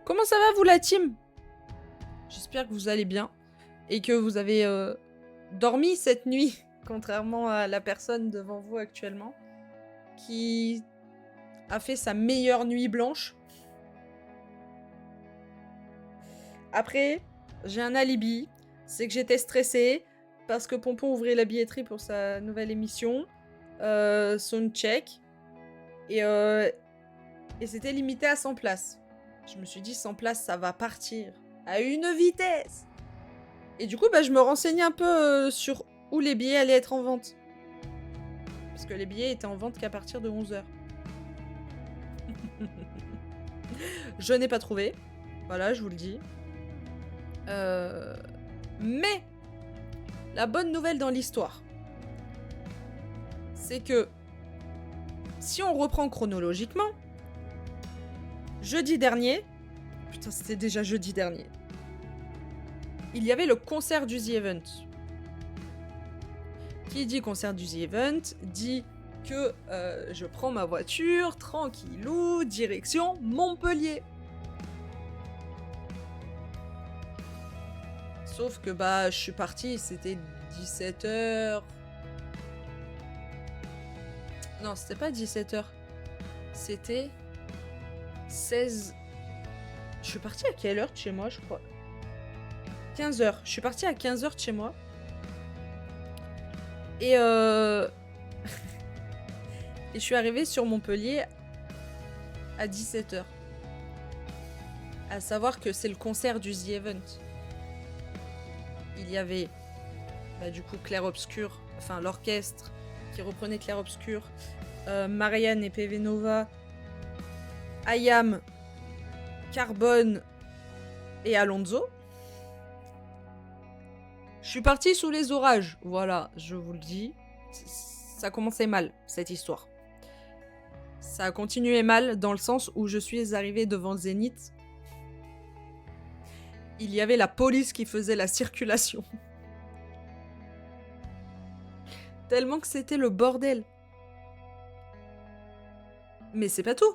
Comment ça va vous la team? J'espère que vous allez bien et que vous avez dormi cette nuit, contrairement à la personne devant vous actuellement, qui a fait sa meilleure nuit blanche. Après, j'ai un alibi, c'est que j'étais stressée parce que Pompon ouvrait la billetterie pour sa nouvelle émission, Soundcheck, et c'était limité à 100 places. Je me suis dit 100 places, ça va partir à une vitesse. Et du coup, je me renseignais un peu sur où les billets allaient être en vente. Parce que les billets étaient en vente qu'à partir de 11h. Je n'ai pas trouvé. Voilà, je vous le dis. Mais la bonne nouvelle dans l'histoire, c'est que si on reprend chronologiquement, jeudi dernier, putain c'était déjà jeudi dernier, il y avait le concert du The Event. Qui dit concert du The Event dit que je prends ma voiture, tranquillou, direction Montpellier. Sauf que je suis partie, c'était 17h. Non, c'était pas 17h. C'était 16. Je suis partie à quelle heure de chez moi, je crois 15h. Je suis partie à 15h de chez moi. Et et je suis arrivée sur Montpellier à 17h. À savoir que c'est le concert du The Event. Il y avait du coup Clair Obscur, enfin l'orchestre qui reprenait Clair Obscur, Marianne et PV Nova, Ayam, Carbone et Alonso. Je suis partie sous les orages, voilà, je vous le dis. Ça commençait mal, cette histoire. Ça a continué mal dans le sens où je suis arrivée devant le Zénith. Il y avait la police qui faisait la circulation. Tellement que c'était le bordel. Mais c'est pas tout.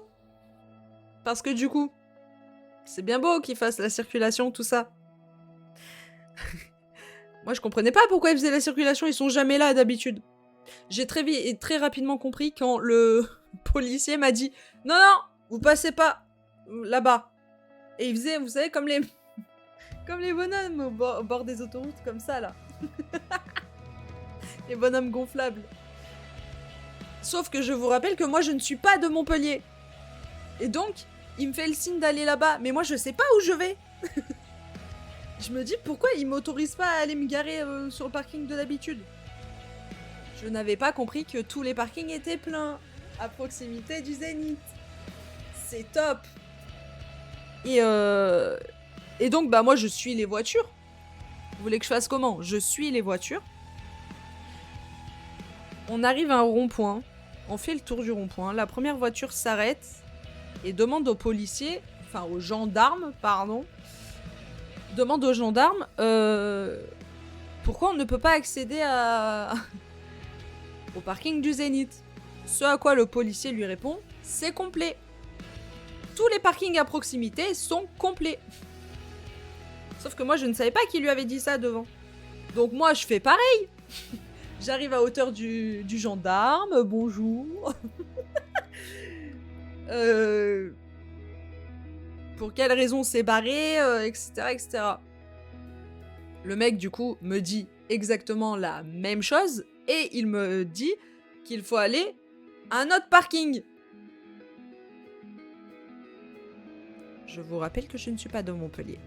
Parce que du coup, c'est bien beau qu'ils fassent la circulation, tout ça. Moi, je comprenais pas pourquoi ils faisaient la circulation, ils sont jamais là d'habitude. J'ai très rapidement compris quand le policier m'a dit « Non, non, vous passez pas là-bas ». Et il faisait, vous savez, comme les bonhommes au bord des autoroutes, comme ça, là. Les bonhommes gonflables. Sauf que je vous rappelle que moi, je ne suis pas de Montpellier. Et donc, il me fait le signe d'aller là-bas. Mais moi, je sais pas où je vais. Je me dis, pourquoi il m'autorise pas à aller me garer sur le parking de d'habitude? Je n'avais pas compris que tous les parkings étaient pleins. À proximité du Zénith. C'est top. Et donc, moi, je suis les voitures. Vous voulez que je fasse comment? Je suis les voitures. On arrive à un rond-point. On fait le tour du rond-point. La première voiture s'arrête et demande aux policiers, enfin aux gendarmes, pardon, demande aux gendarmes pourquoi on ne peut pas accéder au parking du Zénith. Ce à quoi le policier lui répond, c'est complet. Tous les parkings à proximité sont complets. Sauf que moi, je ne savais pas qui lui avait dit ça devant. Donc moi, je fais pareil. J'arrive à hauteur du gendarme, bonjour. Pour quelle raison c'est barré, etc., etc. Le mec, du coup, me dit exactement la même chose et il me dit qu'il faut aller à un autre parking. Je vous rappelle que je ne suis pas de Montpellier.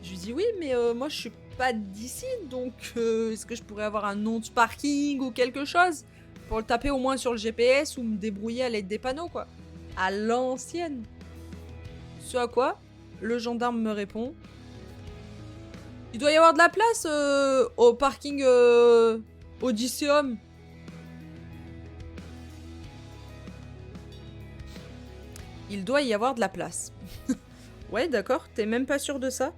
Je lui dis oui, mais moi je suis pas d'ici, donc est-ce que je pourrais avoir un nom de parking ou quelque chose pour le taper au moins sur le GPS ou me débrouiller à l'aide des panneaux, quoi. À l'ancienne. Ce à quoi le gendarme me répond, il doit y avoir de la place au parking Odysseum. Il doit y avoir de la place. Ouais, d'accord, t'es même pas sûr de ça?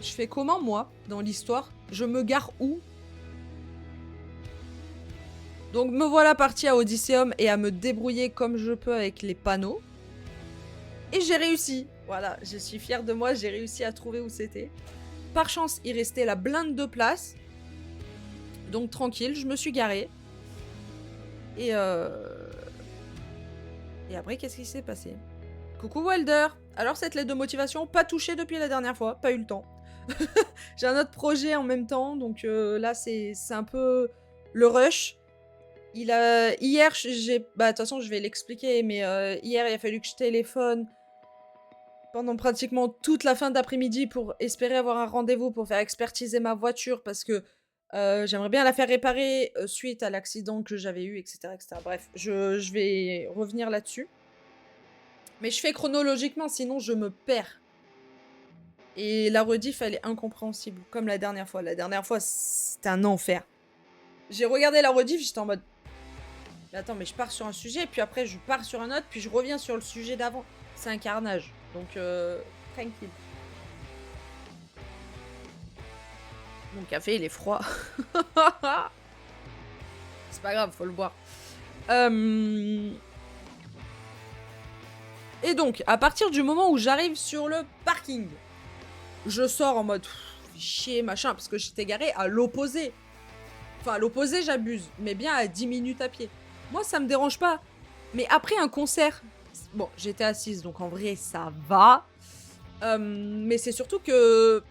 Je fais comment, moi, dans l'histoire? Je me gare où? Donc me voilà partie à Odysseum et à me débrouiller comme je peux avec les panneaux. Et j'ai réussi. Voilà, je suis fière de moi, j'ai réussi à trouver où c'était. Par chance, il restait la blinde de place. Donc tranquille, je me suis garée. Et après, qu'est-ce qui s'est passé? Coucou Wilder. Alors cette lettre de motivation, pas touchée depuis la dernière fois, pas eu le temps. J'ai un autre projet en même temps, donc là c'est un peu le rush. Hier, j'ai... Bah de toute façon je vais l'expliquer, mais hier il a fallu que je téléphone pendant pratiquement toute la fin d'après-midi pour espérer avoir un rendez-vous pour faire expertiser ma voiture parce que j'aimerais bien la faire réparer suite à l'accident que j'avais eu, etc., etc. Bref, je vais revenir là-dessus. Mais je fais chronologiquement, sinon je me perds. Et la rediff, elle est incompréhensible, comme la dernière fois. La dernière fois, c'était un enfer. J'ai regardé la rediff, j'étais en mode... Mais attends, mais je pars sur un sujet, puis après je pars sur un autre, puis je reviens sur le sujet d'avant. C'est un carnage. Donc, tranquille. Mon café, il est froid. C'est pas grave, faut le boire. Et donc, à partir du moment où j'arrive sur le parking, je sors en mode chier, machin, parce que j'étais garée à l'opposé. Enfin, à l'opposé, j'abuse, mais bien à 10 minutes à pied. Moi, ça me dérange pas. Mais après un concert, bon, j'étais assise, donc en vrai, ça va. Mais c'est surtout que...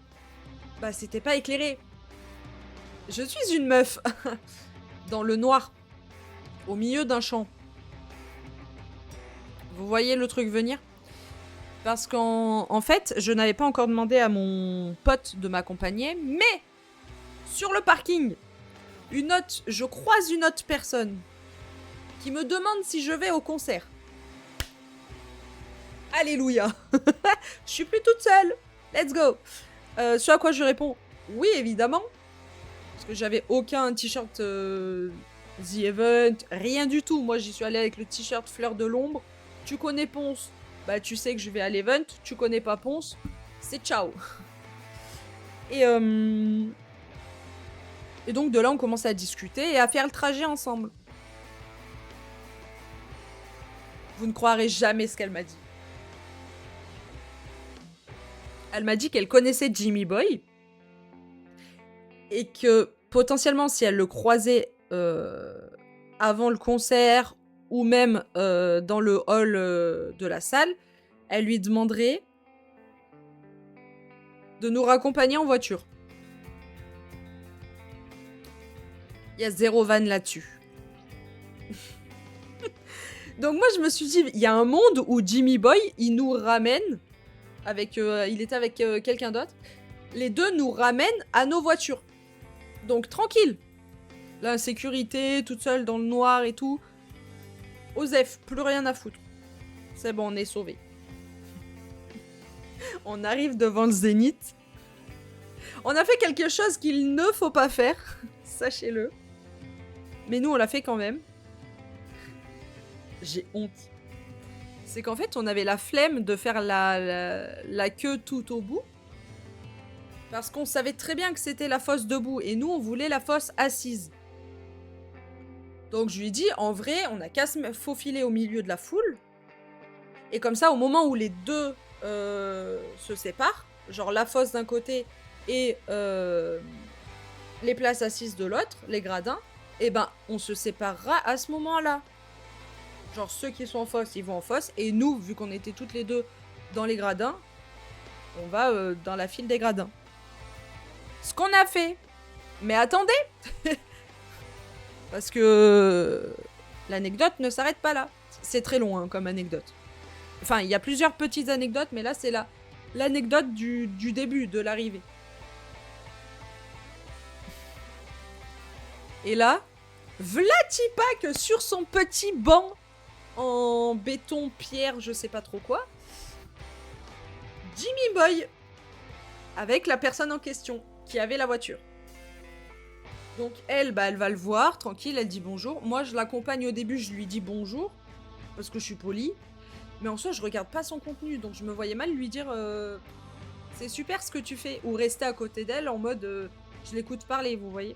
Bah, c'était pas éclairé. Je suis une meuf. Dans le noir. Au milieu d'un champ. Vous voyez le truc venir? Parce qu'en fait, je n'avais pas encore demandé à mon pote de m'accompagner, mais sur le parking, je croise une autre personne qui me demande si je vais au concert. Alléluia. Je suis plus toute seule. Let's go. Ce à quoi je réponds, oui, évidemment. Parce que j'avais aucun t-shirt The Event, rien du tout. Moi, j'y suis allée avec le t-shirt Fleur de l'Ombre. Tu connais Ponce, bah tu sais que je vais à l'Event. Tu connais pas Ponce, c'est ciao. Et donc de là, on commence à discuter et à faire le trajet ensemble. Vous ne croirez jamais ce qu'elle m'a dit. Elle m'a dit qu'elle connaissait Jimmy Boy et que potentiellement, si elle le croisait avant le concert ou même dans le hall de la salle, elle lui demanderait de nous raccompagner en voiture. Il y a 0 vanne là-dessus. Donc moi, je me suis dit, il y a un monde où Jimmy Boy, il nous ramène, il était avec quelqu'un d'autre, les deux nous ramènent à nos voitures. Donc tranquille. L'insécurité, toute seule dans le noir et tout. Osef, plus rien à foutre. C'est bon, on est sauvés. On arrive devant le Zénith. On a fait quelque chose qu'il ne faut pas faire, sachez-le. Mais nous, on l'a fait quand même. J'ai honte. C'est qu'en fait, on avait la flemme de faire la queue tout au bout. Parce qu'on savait très bien que c'était la fosse debout. Et nous, on voulait la fosse assise. Donc je lui ai dit, en vrai, on a qu'à se faufiler au milieu de la foule. Et comme ça, au moment où les deux se séparent, genre la fosse d'un côté et les places assises de l'autre, les gradins, et ben on se séparera à ce moment-là. Genre ceux qui sont en fosse, ils vont en fosse, et nous, vu qu'on était toutes les deux dans les gradins, on va dans la file des gradins. Ce qu'on a fait. Mais attendez. Parce que l'anecdote ne s'arrête pas là. C'est très long hein, comme anecdote. Enfin, il y a plusieurs petites anecdotes, mais là, c'est l'anecdote du début, de l'arrivée. Et là, v'là-t-il pas que sur son petit banc en béton, pierre, je sais pas trop quoi, Jimmy Boy, avec la personne en question, qui avait la voiture. Donc elle, bah, elle va le voir, tranquille, elle dit bonjour. Moi, je l'accompagne au début, je lui dis bonjour, parce que je suis polie. Mais en soi, je regarde pas son contenu, donc je me voyais mal lui dire c'est super ce que tu fais, ou rester à côté d'elle en mode je l'écoute parler, vous voyez.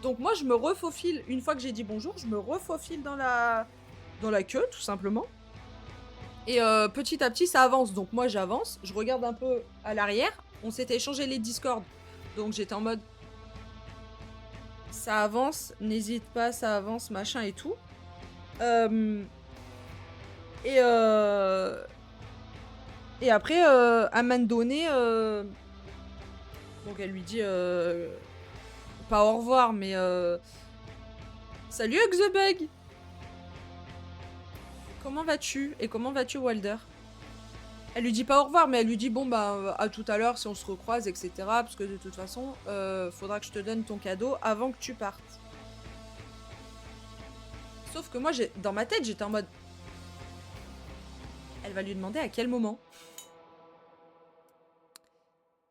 Donc moi, je me refaufile, une fois que j'ai dit bonjour, je me refaufile dans la queue, tout simplement. Et petit à petit, ça avance. Donc moi, j'avance, je regarde un peu à l'arrière. On s'était échangé les Discord. Donc j'étais en mode... Ça avance, n'hésite pas, ça avance, machin et tout. Et après, à un moment donné... Donc elle lui dit... Pas au revoir, mais... Salut Huxebug! Comment vas-tu? Et comment vas-tu, Walder? Elle lui dit pas au revoir, mais elle lui dit bon bah à tout à l'heure si on se recroise, etc. Parce que de toute façon, faudra que je te donne ton cadeau avant que tu partes. Sauf que moi, dans ma tête, j'étais en mode... Elle va lui demander à quel moment.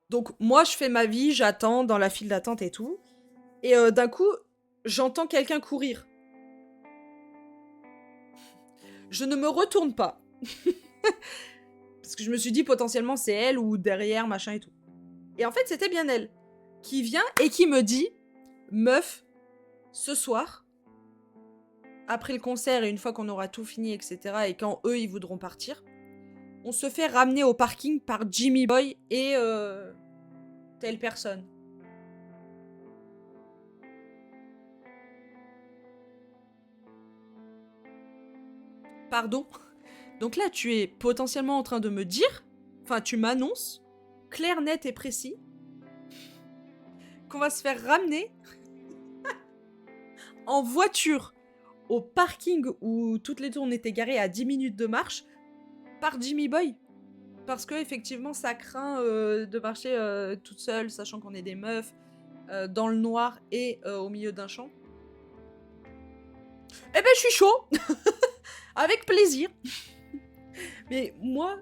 Donc moi, je fais ma vie, j'attends dans la file d'attente et tout. Et d'un coup, j'entends quelqu'un courir. Je ne me retourne pas. Parce que je me suis dit potentiellement c'est elle ou derrière, machin et tout. Et en fait, c'était bien elle. Qui vient et qui me dit, meuf, ce soir, après le concert et une fois qu'on aura tout fini, etc. et quand eux, ils voudront partir, on se fait ramener au parking par Jimmy Boy et telle personne. Pardon? Donc là, tu es potentiellement en train de me dire, enfin, tu m'annonces, clair, net et précis, qu'on va se faire ramener en voiture au parking où toutes les tours étaient garées à 10 minutes de marche par Jimmy Boy. Parce que effectivement, ça craint de marcher toute seule, sachant qu'on est des meufs, dans le noir et au milieu d'un champ. Eh ben, je suis chaud. Avec plaisir. Mais moi,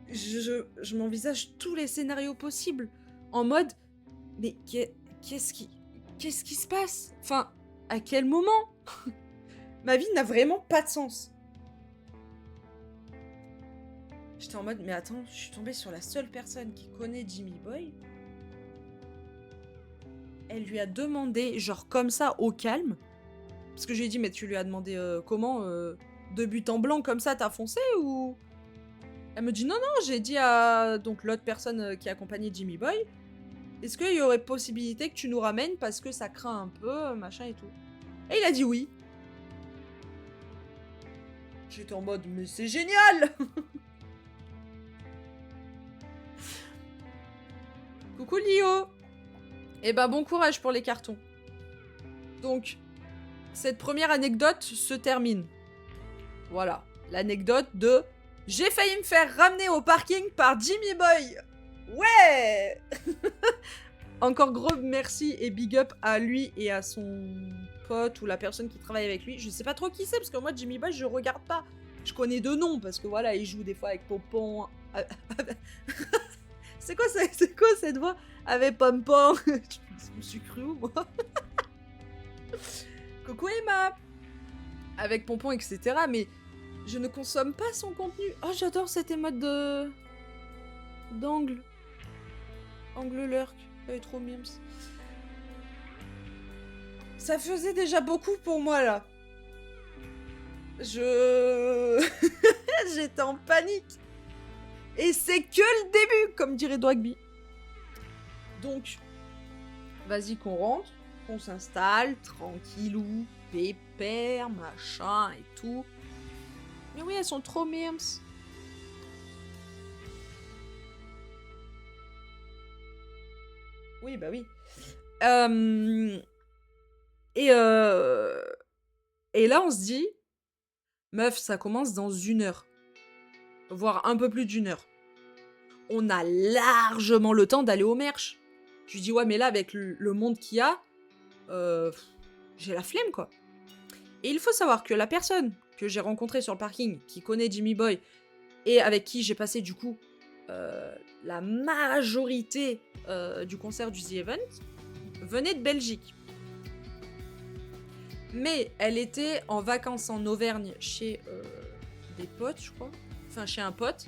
je m'envisage tous les scénarios possibles. En mode, mais qu'est-ce qui se passe? Enfin, à quel moment? Ma vie n'a vraiment pas de sens. J'étais en mode, mais attends, je suis tombée sur la seule personne qui connaît Jimmy Boy. Elle lui a demandé, genre comme ça, au calme. Parce que je lui ai dit, mais tu lui as demandé comment de but en blanc, comme ça, t'as foncé ou... Elle me dit, non, j'ai dit à donc l'autre personne qui accompagnait Jimmy Boy, est-ce qu'il y aurait possibilité que tu nous ramènes parce que ça craint un peu, machin et tout. Et il a dit oui. J'étais en mode, mais c'est génial. Coucou Lio. Eh ben bon courage pour les cartons. Donc, cette première anecdote se termine. Voilà, l'anecdote de... J'ai failli me faire ramener au parking par Jimmy Boy. Ouais. Encore gros merci et big up à lui et à son pote ou la personne qui travaille avec lui. Je sais pas trop qui c'est parce que moi Jimmy Boy je regarde pas. Je connais deux noms parce que voilà, il joue des fois avec Pompon. C'est quoi cette voix? Avec Pompon. Je me suis cru où moi? Coucou Emma. Avec Pompon, etc. Mais je ne consomme pas son contenu. Oh, j'adore cette émote d'angle. Angle lurk. Elle est trop mimes. Ça faisait déjà beaucoup pour moi, là. J'étais en panique. Et c'est que le début, comme dirait Dwagby. Donc, vas-y qu'on rentre, qu'on s'installe, tranquillou, pépère, machin et tout. Mais oui, elles sont trop mimes. Oui, bah oui. Et là, on se dit, meuf, ça commence dans 1 heure. Voire un peu plus d'1 heure. On a largement le temps d'aller au merch. Je lui dis, ouais, mais là, avec le monde qu'il y a, j'ai la flemme, quoi. Et il faut savoir que la personne que j'ai rencontrée sur le parking, qui connaît Jimmy Boy, et avec qui j'ai passé, du coup, la majorité du concert du The Event, venait de Belgique. Mais elle était en vacances en Auvergne chez des potes, je crois. Enfin, chez un pote.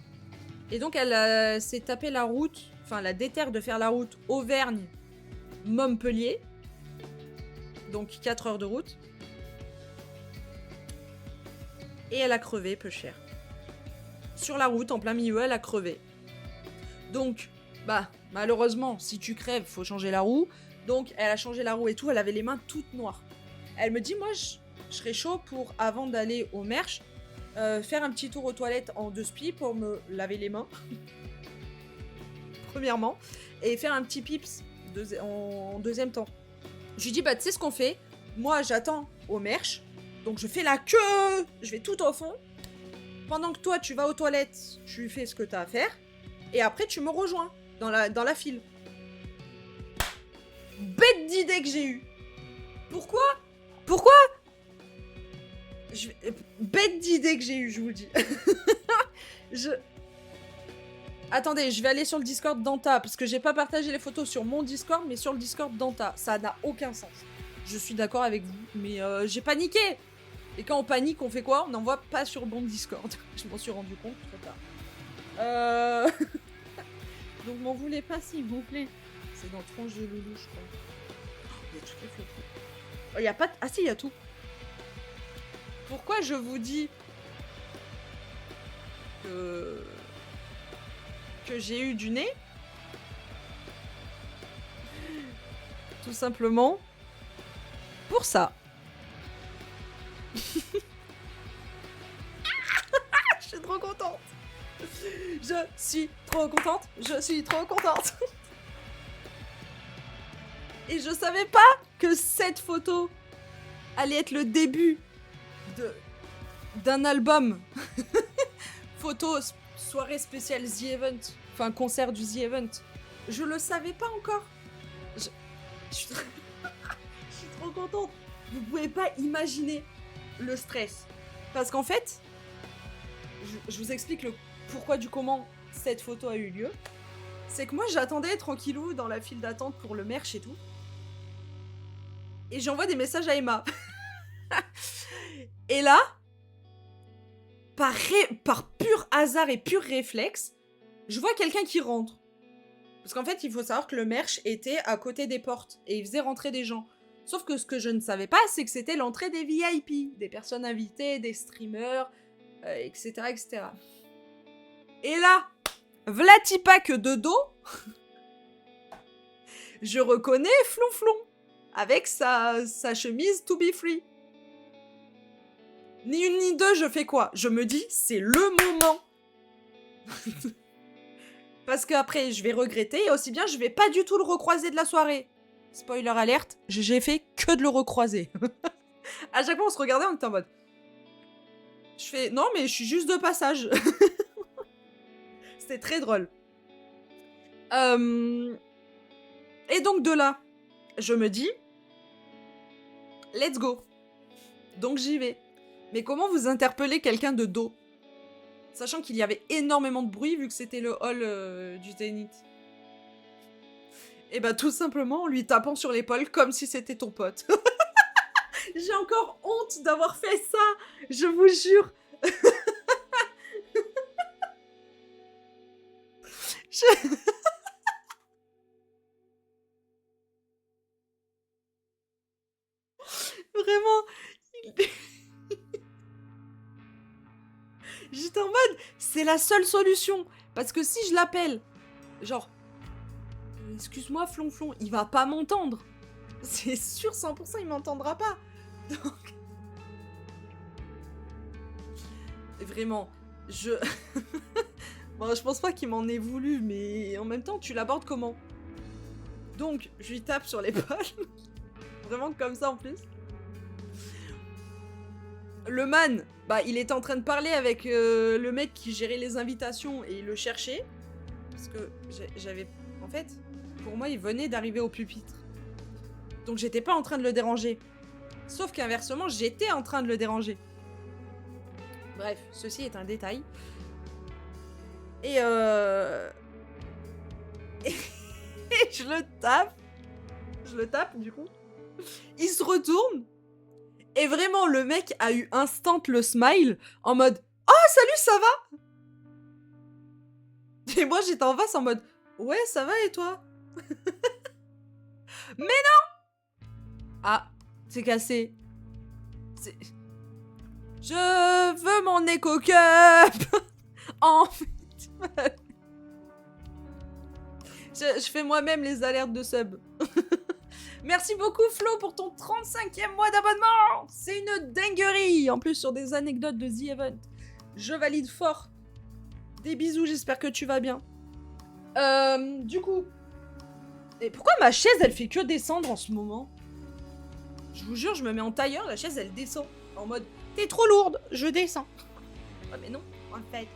Et donc, elle s'est tapé la route, enfin, la déterre de faire la route Auvergne-Montpellier. Donc 4 heures de route. Et elle a crevé, peu cher. Sur la route, en plein milieu, elle a crevé. Donc, bah, malheureusement, si tu crèves, faut changer la roue. Donc, elle a changé la roue et tout, elle avait les mains toutes noires. Elle me dit, moi, je serais chaud pour, avant d'aller au Merch, faire un petit tour aux toilettes en 2 spi pour me laver les mains. Premièrement. Et faire un petit pips en deuxième temps. Je lui dis, bah, tu sais ce qu'on fait? Moi, j'attends au Merch. Donc, je fais la queue. Je vais tout au fond. Pendant que toi, tu vas aux toilettes, tu fais ce que t'as à faire. Et après, tu me rejoins dans la file. Bête d'idée que j'ai eue. Pourquoi? Bête d'idée que j'ai eue, je vous le dis. Attendez, je vais aller sur le Discord d'Anta, parce que j'ai pas partagé les photos sur mon Discord, mais sur le Discord d'Anta. Ça n'a aucun sens. Je suis d'accord avec vous, mais j'ai paniqué. Et quand on panique, on fait quoi? On n'envoie pas sur bon Discord. Je m'en suis rendu compte trop tard. Donc m'en voulez pas, s'il vous plaît. C'est dans Tronche de Loulou, je crois. Il y a toutes les photos. Oh, il y a pas... Ah si, il y a tout. Pourquoi je vous dis que j'ai eu du nez? Tout simplement pour ça. Je suis trop contente. Je suis trop contente. Je suis trop contente. Et je savais pas que cette photo allait être le début d'un album. Photo, soirée spéciale The Event. Enfin, concert du The Event. Je le savais pas encore. Je suis trop contente. Vous pouvez pas imaginer le stress. Parce qu'en fait, je vous explique le pourquoi du comment cette photo a eu lieu. C'est que moi, j'attendais tranquillou dans la file d'attente pour le merch et tout. Et j'envoie des messages à Emma. Et là, par pur hasard et pur réflexe, je vois quelqu'un qui rentre. Parce qu'en fait, il faut savoir que le merch était à côté des portes. Et il faisait rentrer des gens. Sauf que ce que je ne savais pas, c'est que c'était l'entrée des VIP. Des personnes invitées, des streamers, etc., etc. Et là, vlatipa que de dos, je reconnais Flonflon. Avec sa chemise to be free. Ni une ni deux, je fais quoi? Je me dis, c'est le moment. Parce qu'après, je vais regretter, et aussi bien, je vais pas du tout le recroiser de la soirée. Spoiler alerte, j'ai fait que de le recroiser. À chaque fois, on se regardait, on était en mode... Je fais, non, mais je suis juste de passage. C'était très drôle. Et donc, de là, je me dis... Let's go. Donc j'y vais. Mais comment vous interpellez quelqu'un de dos? Sachant qu'il y avait énormément de bruit vu que c'était le hall du Zénith. Et bah tout simplement en lui tapant sur l'épaule comme si c'était ton pote. J'ai encore honte d'avoir fait ça. Je vous jure. Vraiment. J'étais en mode, c'est la seule solution. Parce que si je l'appelle, genre, excuse-moi Flonflon, il va pas m'entendre. C'est sûr, 100%, il m'entendra pas. Donc... Vraiment, bon, je pense pas qu'il m'en ait voulu, mais en même temps, tu l'abordes comment? Donc, je lui tape sur l'épaule. Vraiment comme ça en plus. Le man, bah, il était en train de parler avec le mec qui gérait les invitations et il le cherchait. Parce que j'avais... En fait, pour moi, il venait d'arriver au pupitre. Donc j'étais pas en train de le déranger. Sauf qu'inversement, j'étais en train de le déranger. Bref, ceci est un détail. Et et je le tape. Je le tape, du coup. Il se retourne. Et vraiment, le mec a eu instant le smile en mode « Oh, salut, ça va ?» Et moi, j'étais en face en mode « Ouais, ça va et toi ?» Mais non! Ah, C'est cassé. Je veux mon Eco Cup. En fait... je fais moi-même les alertes de sub. Merci beaucoup Flo pour ton 35e mois d'abonnement. C'est une dinguerie. En plus sur des anecdotes de The Event. Je valide fort. Des bisous, j'espère que tu vas bien. Du coup... Et pourquoi ma chaise elle fait que descendre en ce moment? Je vous jure, je me mets en tailleur, la chaise elle descend. En mode, t'es trop lourde, je descends. Ah mais non, en fait.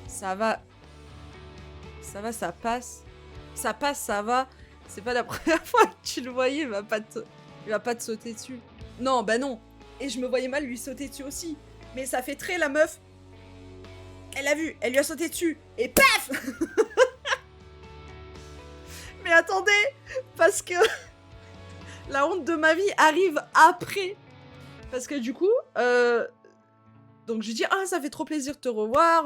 Ça va. Ça va, ça passe. Ça passe, ça va. C'est pas la première fois que tu le voyais, il va pas te sauter dessus. Non, bah non. Et je me voyais mal lui sauter dessus aussi. Mais ça fait très la meuf. Elle a vu, elle lui a sauté dessus. Et paf. Mais attendez, parce que la honte de ma vie arrive après. Parce que du coup, donc je lui dis, ah ça fait trop plaisir de te revoir.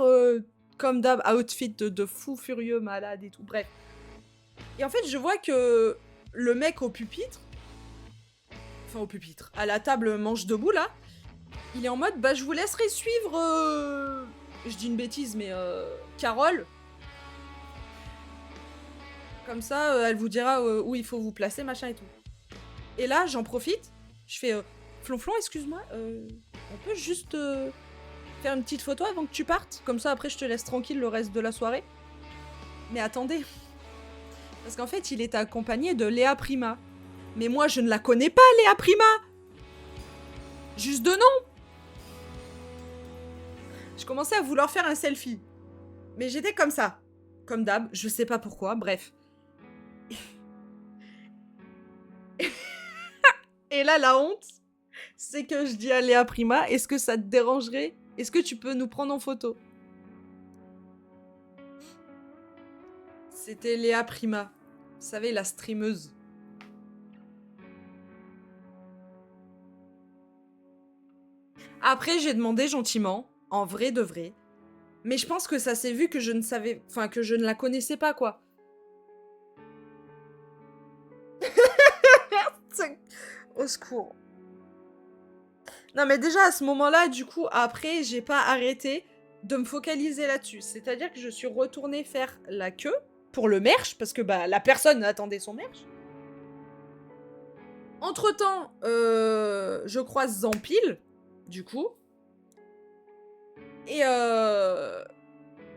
Comme d'hab, outfit de fou furieux, malade et tout, bref. Et en fait, je vois que le mec au pupitre, enfin au pupitre, à la table manche debout là, il est en mode, bah je vous laisserai suivre, je dis une bêtise, mais Carole. Comme ça, elle vous dira où il faut vous placer, machin et tout. Et là, j'en profite, je fais, Flonflon, excuse-moi, on peut juste faire une petite photo avant que tu partes? Comme ça, après, je te laisse tranquille le reste de la soirée. Mais attendez. Parce qu'en fait, il était accompagné de Léa Prima. Mais moi, je ne la connais pas, Léa Prima! Juste de nom! Je commençais à vouloir faire un selfie. Mais j'étais comme ça. Comme d'hab, je sais pas pourquoi, bref. Et là, la honte, c'est que je dis à Léa Prima, est-ce que ça te dérangerait? Est-ce que tu peux nous prendre en photo? C'était Léa Prima. Vous savez, la streameuse. Après, j'ai demandé gentiment, en vrai de vrai. Mais je pense que ça s'est vu que je ne savais... Enfin, que je ne la connaissais pas, quoi. Au secours. Non, mais déjà, à ce moment-là, du coup, après, j'ai pas arrêté de me focaliser là-dessus. C'est-à-dire que je suis retournée faire la queue pour le merch, parce que bah, la personne attendait son merch. Entre-temps, je croise Zampil, du coup. Et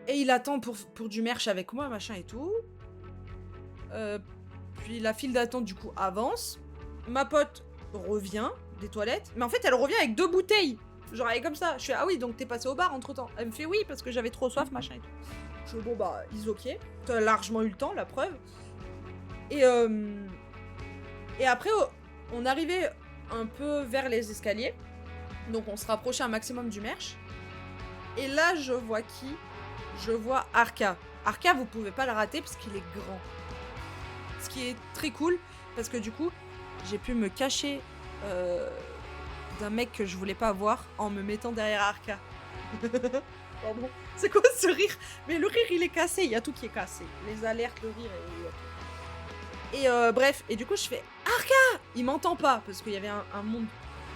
il attend pour du merch avec moi, machin et tout. Puis la file d'attente, du coup, avance. Ma pote revient des toilettes. Mais en fait, elle revient avec 2 bouteilles. Genre, elle est comme ça. Je fais, ah oui, donc t'es passé au bar entre-temps. Elle me fait, oui, parce que j'avais trop soif, machin et tout. Je fais, bon, bah, is ok. T'as largement eu le temps, la preuve. Et après, on arrivait un peu vers les escaliers. Donc, on se rapprochait un maximum du merch. Et là, je vois qui? Je vois Arca. Arca, vous pouvez pas le rater parce qu'il est grand. Ce qui est très cool, parce que du coup, j'ai pu me cacher d'un mec que je voulais pas voir en me mettant derrière Arca. Pardon. C'est quoi ce rire? Mais le rire, il est cassé. Il y a tout qui est cassé. Les alertes, le rire et bref. Et du coup, je fais Arca! Il m'entend pas, parce qu'il y avait un monde.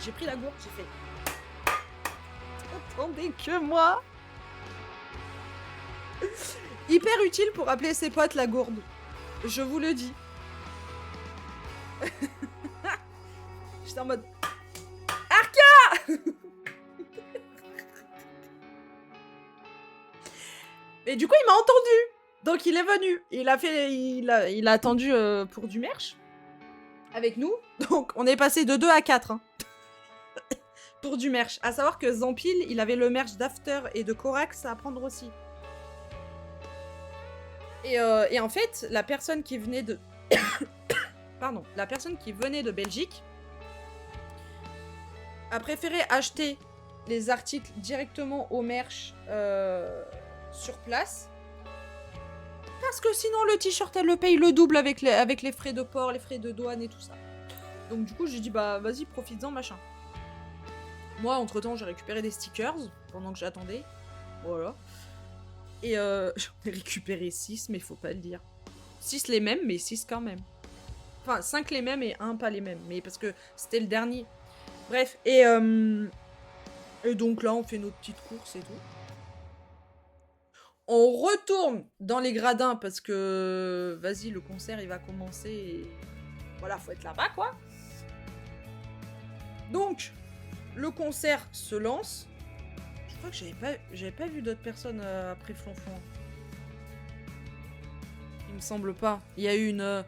J'ai pris la gourde, j'ai fait... Attendez que moi. Hyper utile pour appeler ses potes la gourde. Je vous le dis. J'étais en mode... Arca! Et du coup, il m'a entendu. Donc il est venu. Il a attendu pour du merch. Avec nous. Donc on est passé de 2 à 4. Hein. Pour du merch. À savoir que Zampil, il avait le merch d'After et de Corax à prendre aussi. Et en fait, la personne qui venait de... Pardon. La personne qui venait de Belgique a préféré acheter les articles directement au merch sur place. Parce que sinon, le t-shirt, elle le paye le double avec les frais de port, les frais de douane et tout ça. Donc du coup, j'ai dit, bah vas-y, profites-en, machin. Moi, entre-temps, j'ai récupéré des stickers pendant que j'attendais. Voilà. Et j'en ai récupéré 6, mais faut pas le dire. 6 les mêmes, mais 6 quand même. Enfin, 5 les mêmes et 1 pas les mêmes. Mais parce que c'était le dernier. Bref, et donc là, on fait notre petite course et tout. On retourne dans les gradins parce que, vas-y, le concert, il va commencer et... Voilà, faut être là-bas, quoi. Donc, le concert se lance. Je crois que j'avais pas vu d'autres personnes après Flonflon. Il me semble pas. Il y a eu une...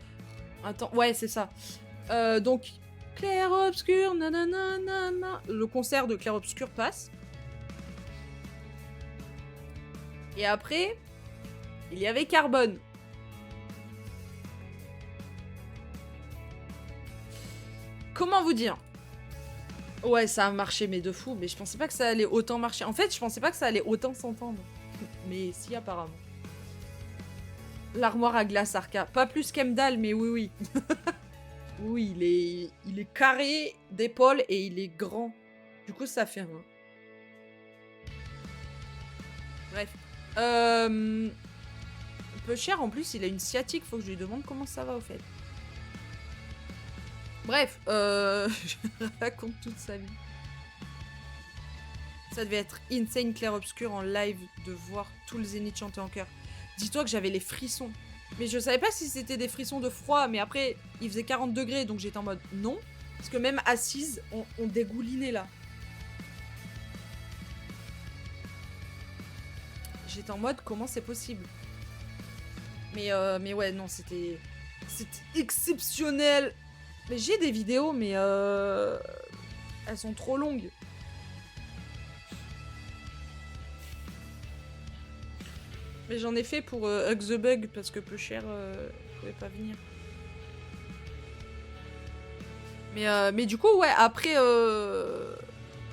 Attends, ouais, c'est ça. Donc, Clair-Obscur, nanana. Le concert de Clair-Obscur passe. Et après, il y avait Carbone. Comment vous dire? Ouais, ça a marché, mais de fou. Mais je pensais pas que ça allait autant marcher. En fait, je pensais pas que ça allait autant s'entendre. Mais si, apparemment. L'armoire à glace Arca. Pas plus qu'Emdal, mais oui, oui. Oui, il est carré d'épaule et il est grand. Du coup, ça fait un... Bref. Peu cher, en plus, il a une sciatique. Faut que je lui demande comment ça va, au fait. Bref, je raconte toute sa vie. Ça devait être insane Clair-Obscur en live de voir tout le Zénith chanter en chœur. Dis-toi que j'avais les frissons. Mais je savais pas si c'était des frissons de froid, mais après, il faisait 40 degrés, donc j'étais en mode non. Parce que même assise, on dégoulinait là. J'étais en mode comment c'est possible. Mais ouais, non, c'était exceptionnel. Mais j'ai des vidéos, mais elles sont trop longues. Mais j'en ai fait pour Hug the Bug parce que peu cher pouvait pas venir. Mais du coup, ouais,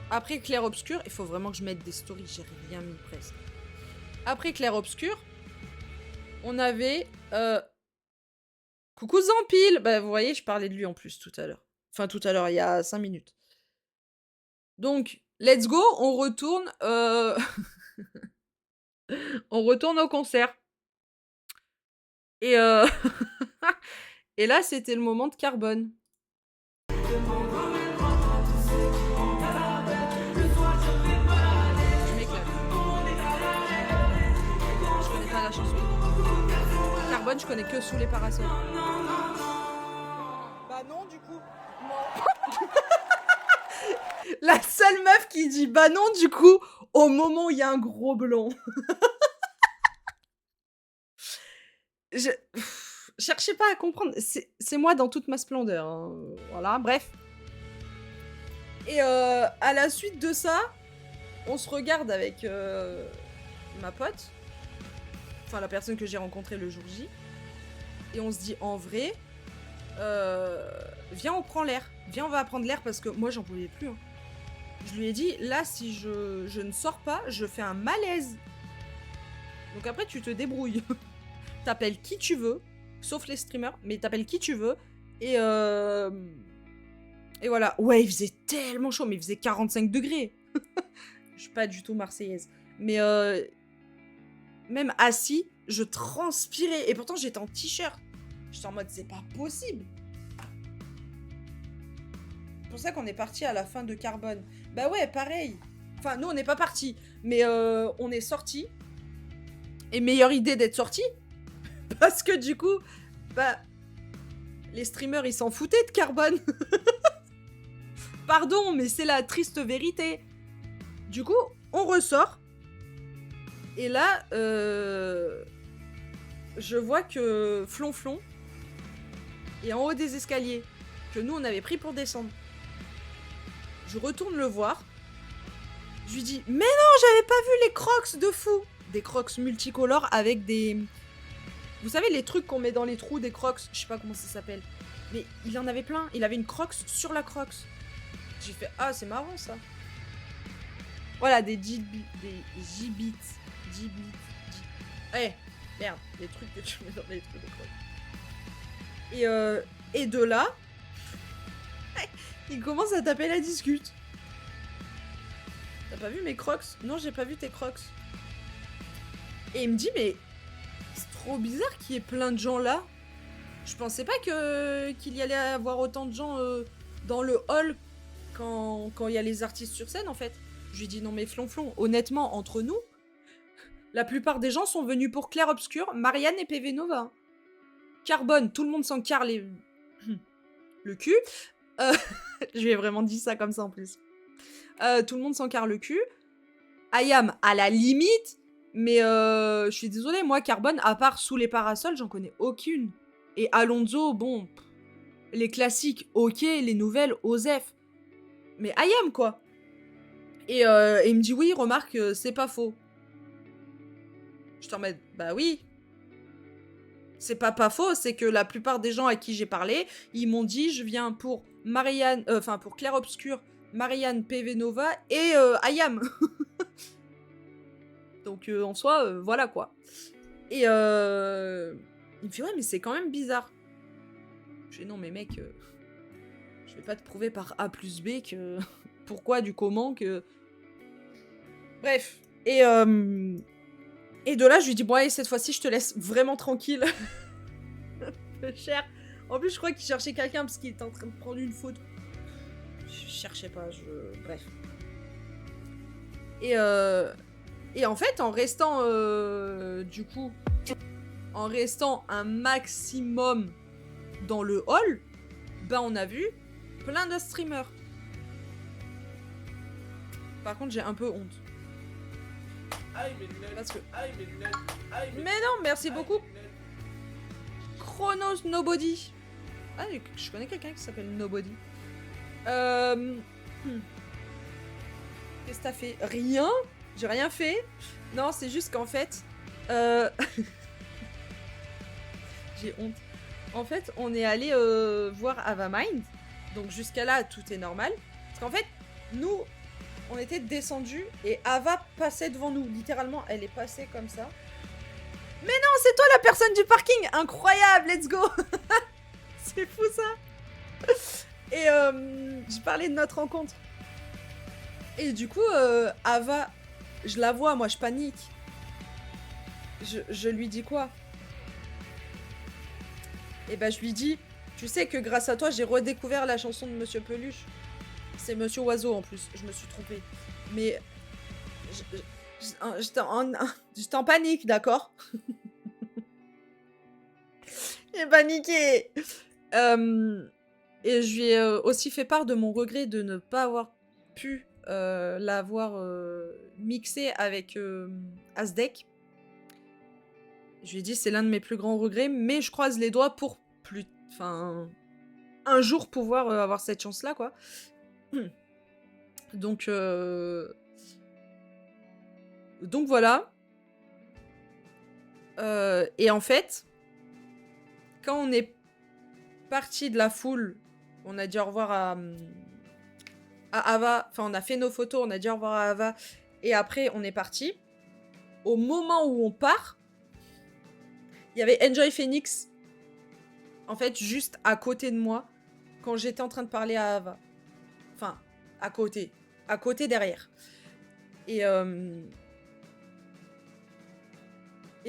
après Clair-Obscur, il faut vraiment que je mette des stories, j'ai rien mis presque. Après Clair-Obscur, on avait Coucou Zampil. Bah vous voyez, je parlais de lui en plus tout à l'heure. Enfin tout à l'heure, il y a 5 minutes. Donc, let's go, on retourne on retourne au concert. Et et là, c'était le moment de Carbone. Je m'éclate. Je connais pas la chanson. Carbone, je connais que Sous les parasols. Bah non, du coup. Non. La seule meuf qui dit bah non, du coup, au moment où il y a un gros blanc. Cherchez pas à comprendre. C'est moi dans toute ma splendeur. Hein. Voilà, bref. Et à la suite de ça, on se regarde avec ma pote. Enfin, la personne que j'ai rencontrée le jour J. Et on se dit, en vrai, viens, on prend l'air. Viens, on va prendre l'air parce que moi, j'en pouvais plus. Hein. Je lui ai dit, là, si je ne sors pas, je fais un malaise. Donc après, tu te débrouilles. T'appelles qui tu veux, sauf les streamers, mais t'appelles qui tu veux. Et voilà. Ouais, il faisait tellement chaud, mais il faisait 45 degrés. Je suis pas du tout marseillaise. Mais même assis, je transpirais. Et pourtant, j'étais en t-shirt. J'étais en mode, c'est pas possible. C'est pour ça qu'on est parti à la fin de Carbone. Bah ouais, pareil. Enfin, nous, on n'est pas partis. Mais on est sortis. Et meilleure idée d'être sortis. Parce que du coup, bah, les streamers, ils s'en foutaient de Carbone. Pardon, mais c'est la triste vérité. Du coup, on ressort. Et là, je vois que Flonflon est en haut des escaliers. Que nous, on avait pris pour descendre. Je retourne le voir. Je lui dis, mais non, j'avais pas vu les crocs de fou. Des crocs multicolores avec des... Vous savez, les trucs qu'on met dans les trous des crocs, je sais pas comment ça s'appelle. Mais il en avait plein. Il avait une crocs sur la crocs. J'ai fait, ah, c'est marrant, ça. Voilà, des G-Beats. Eh, merde, les trucs que tu mets dans les trucs de crocs. Et de là, il commence à taper la discute. T'as pas vu mes crocs? Non, j'ai pas vu tes crocs. Et il me dit, mais... C'est trop bizarre qu'il y ait plein de gens là. Je pensais pas qu'il y allait avoir autant de gens dans le hall quand il y a les artistes sur scène, en fait. Je lui dis, non mais Flonflon, honnêtement, entre nous, la plupart des gens sont venus pour Clair Obscur, Marianne et PV Nova. Carbone, tout le monde s'en carre le cul. Je lui ai vraiment dit ça comme ça en plus. Tout le monde s'en carre le cul. Ayam, à la limite, mais je suis désolée, moi, Carbone, à part Sous les parasols, j'en connais aucune. Et Alonso, bon, les classiques, ok, les nouvelles, Osef. Mais Ayam, quoi. Et il me dit, oui, remarque, c'est pas faux. Je t'en mets, bah oui. C'est pas faux, c'est que la plupart des gens à qui j'ai parlé, ils m'ont dit, je viens pour Marianne, enfin, pour Clair Obscur, Marianne, PV Nova et Ayam. Donc, en soi, voilà, quoi. Et il me fait, ouais, mais c'est quand même bizarre. Je dis, non, mais mec, je vais pas te prouver par A plus B que... pourquoi, du comment, que... Bref. Et de là, je lui dis, bon, allez, cette fois-ci, je te laisse vraiment tranquille. Peu cher. En plus, je crois qu'il cherchait quelqu'un parce qu'il était en train de prendre une photo. Je cherchais pas, bref. Et en fait, en restant, du coup, en restant un maximum dans le hall, ben on a vu plein de streamers. Par contre, j'ai un peu honte. Parce que... Mais non, merci beaucoup. Chronos Nobody. Ah, je connais quelqu'un qui s'appelle Nobody. Qu'est-ce que t'as fait? Rien. J'ai rien fait. Non, c'est juste qu'en fait... J'ai honte. En fait, on est allé voir Avamind. Donc jusqu'à là, tout est normal. Parce qu'en fait, nous, on était descendus et Ava passait devant nous. Littéralement, elle est passée comme ça. Mais non, c'est toi la personne du parking! Incroyable, let's go! C'est fou ça! Et je parlais de notre rencontre. Et du coup, Ava, je la vois, moi je panique. Je lui dis quoi? Et ben je lui dis, tu sais que grâce à toi, j'ai redécouvert la chanson de Monsieur Peluche. C'est Monsieur Oiseau en plus, je me suis trompée. Mais j'étais en panique, d'accord? J'ai paniqué. Et je lui ai aussi fait part de mon regret de ne pas avoir pu l'avoir mixé avec Asdek. Je lui ai dit c'est l'un de mes plus grands regrets, mais je croise les doigts pour un jour pouvoir avoir cette chance-là, quoi. Donc voilà. Et en fait, quand on est parti de la foule, on a dit au revoir à Ava. Enfin, on a fait nos photos, on a dit au revoir à Ava. Et après, on est parti. Au moment où on part, il y avait Enjoy Phoenix, en fait, juste à côté de moi, quand j'étais en train de parler à Ava. Enfin, à côté derrière. Et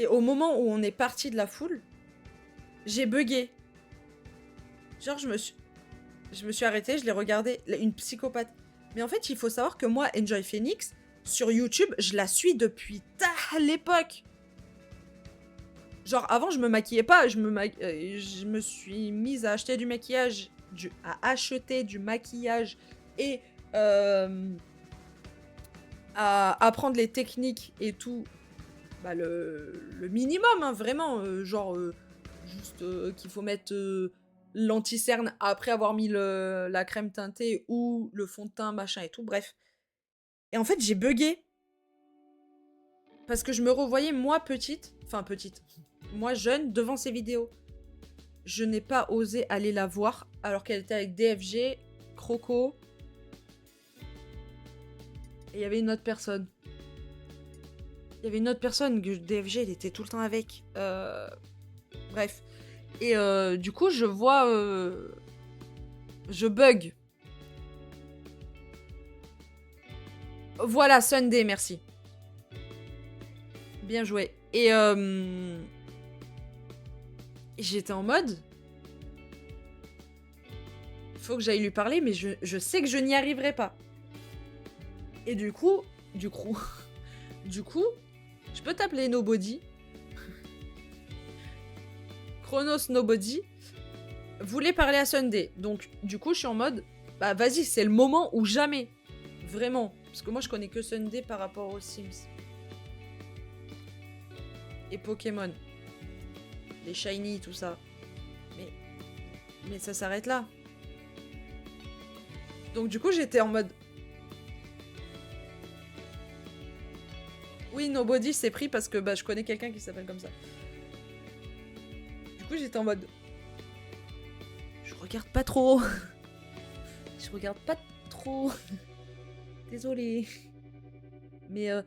au moment où on est parti de la foule, j'ai bugué. Genre, je me suis arrêtée, je l'ai regardé, une psychopathe. Mais en fait, il faut savoir que moi, Enjoy Phoenix, sur YouTube, je la suis depuis l'époque. Genre, avant, je me maquillais pas, je me suis mise à acheter du maquillage, et à apprendre les techniques et tout, bah le minimum, hein, vraiment, juste qu'il faut mettre l'anti-cerne après avoir mis la crème teintée ou le fond de teint, machin et tout, bref. Et en fait, j'ai bugué. Parce que je me revoyais, moi, petite, moi, jeune, devant ces vidéos. Je n'ai pas osé aller la voir, alors qu'elle était avec DFG, Croco, et il y avait une autre personne. Il y avait une autre personne que DFG, il était tout le temps avec. Bref. Et du coup, je vois... je bug. Voilà, Sunday, merci. Bien joué. Et j'étais en mode... faut que j'aille lui parler, mais je sais que je n'y arriverai pas. Et du coup, je peux t'appeler Nobody. Chronos Nobody voulait parler à Sunday. Donc, du coup, je suis en mode, bah vas-y, c'est le moment ou jamais. Vraiment. Parce que moi, je connais que Sunday par rapport aux Sims. Et Pokémon. Les Shiny, tout ça. Mais ça s'arrête là. Donc, du coup, j'étais en mode... Oui, Nobody, c'est pris parce que bah, je connais quelqu'un qui s'appelle comme ça. Du coup, j'étais en mode... Je regarde pas trop. Je regarde pas trop. Désolée. Mais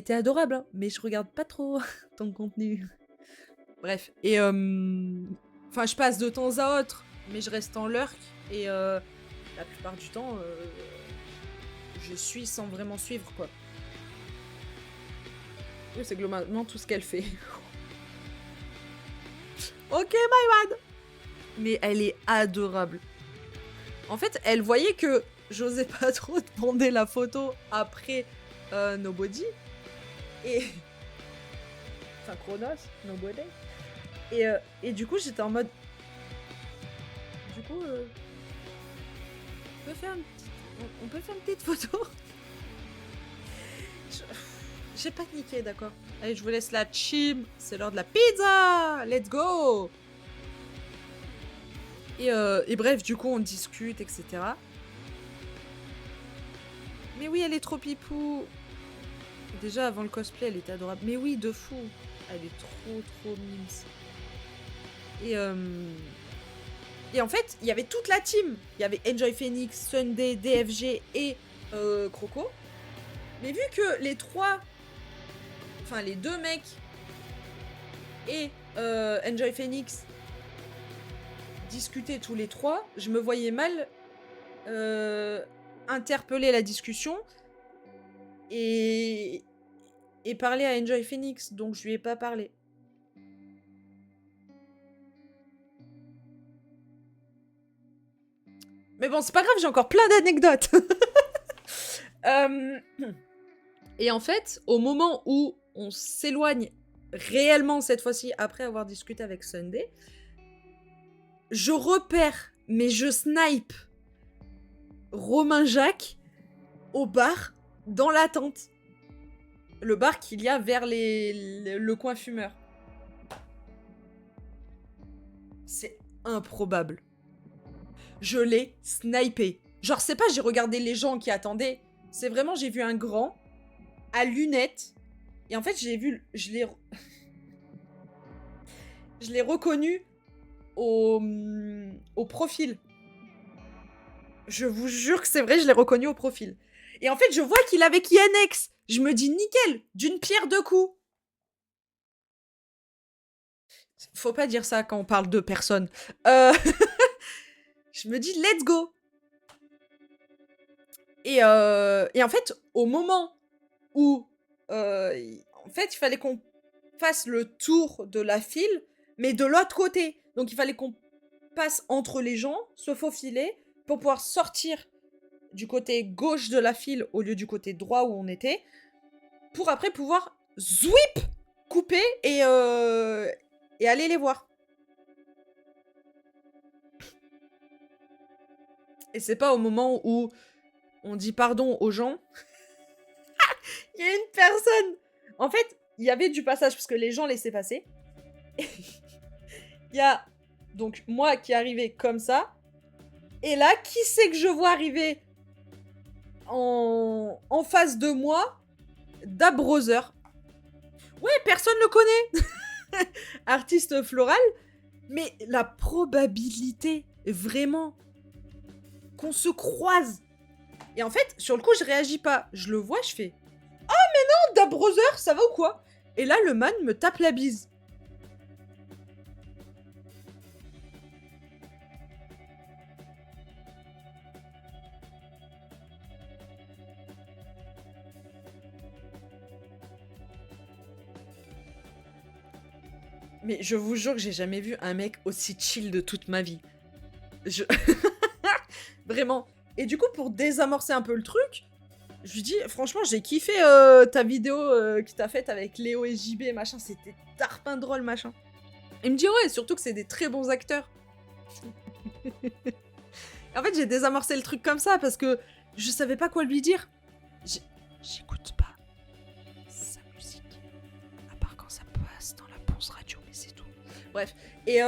t'es adorable, hein. Mais je regarde pas trop ton contenu. Bref. Et enfin, je passe de temps à autre, mais je reste en lurk. Et la plupart du temps, je suis sans vraiment suivre, quoi. Oui, c'est globalement tout ce qu'elle fait. Ok, my bad. Mais elle est adorable. En fait, elle voyait que j'osais pas trop demander la photo après Nobody. Et... Enfin, Chronos, Nobody. Et du coup, j'étais en mode... Du coup, on peut faire une petite photo. J'ai pas niqué, d'accord. Allez, je vous laisse la chim. C'est l'heure de la pizza. Let's go. Et bref, du coup, on discute, etc. Mais oui, elle est trop pipou. Déjà, avant le cosplay, elle était adorable. Mais oui, de fou. Elle est trop mimes. Et en fait, il y avait toute la team. Il y avait Enjoy Phoenix, Sunday, DFG et Croco. Mais vu que les trois... Enfin, les deux mecs et Enjoy Phoenix discutaient tous les trois, je me voyais mal interpeller la discussion et parler à Enjoy Phoenix. Donc, je lui ai pas parlé. Mais bon, c'est pas grave, j'ai encore plein d'anecdotes. Et en fait, au moment où on s'éloigne réellement cette fois-ci, après avoir discuté avec Sunday, je repère, mais je snipe Romain Jacques au bar, dans la tente. Le bar qu'il y a vers le coin fumeur. C'est improbable. Je l'ai snipé. Genre, c'est pas j'ai regardé les gens qui attendaient. C'est vraiment, j'ai vu un grand à lunettes. Et en fait, je l'ai reconnu au profil. Je vous jure que c'est vrai, je l'ai reconnu au profil. Et en fait, je vois qu'il avait INX. Je me dis, nickel, d'une pierre deux coups. Faut pas dire ça quand on parle de personnes. Je me dis, let's go. Et en fait, au moment où... en fait, il fallait qu'on fasse le tour de la file, mais de l'autre côté. Donc, il fallait qu'on passe entre les gens, se faufiler, pour pouvoir sortir du côté gauche de la file au lieu du côté droit où on était, pour après pouvoir zwip couper et aller les voir. Et c'est pas au moment où on dit pardon aux gens. Il y a une personne. En fait, il y avait du passage parce que les gens laissaient passer. Il y a donc moi qui arrivais comme ça. Et là, qui c'est que je vois arriver en face de moi? Dabrowser. Ouais, personne le connaît. Artiste floral. Mais la probabilité, vraiment, qu'on se croise. Et en fait, sur le coup, je réagis pas. Je le vois, je fais... Oh, mais non, Dabrowser, ça va ou quoi? Et là, le man me tape la bise. Mais je vous jure que j'ai jamais vu un mec aussi chill de toute ma vie. Vraiment. Et du coup, pour désamorcer un peu le truc, je lui dis, franchement, j'ai kiffé ta vidéo que t'as faite avec Léo et JB, machin, c'était tarpin drôle, machin. Il me dit, ouais, surtout que c'est des très bons acteurs. En fait, j'ai désamorcé le truc comme ça parce que je savais pas quoi lui dire. J'écoute pas sa musique, à part quand ça passe dans la Ponce Radio, mais c'est tout. Bref, et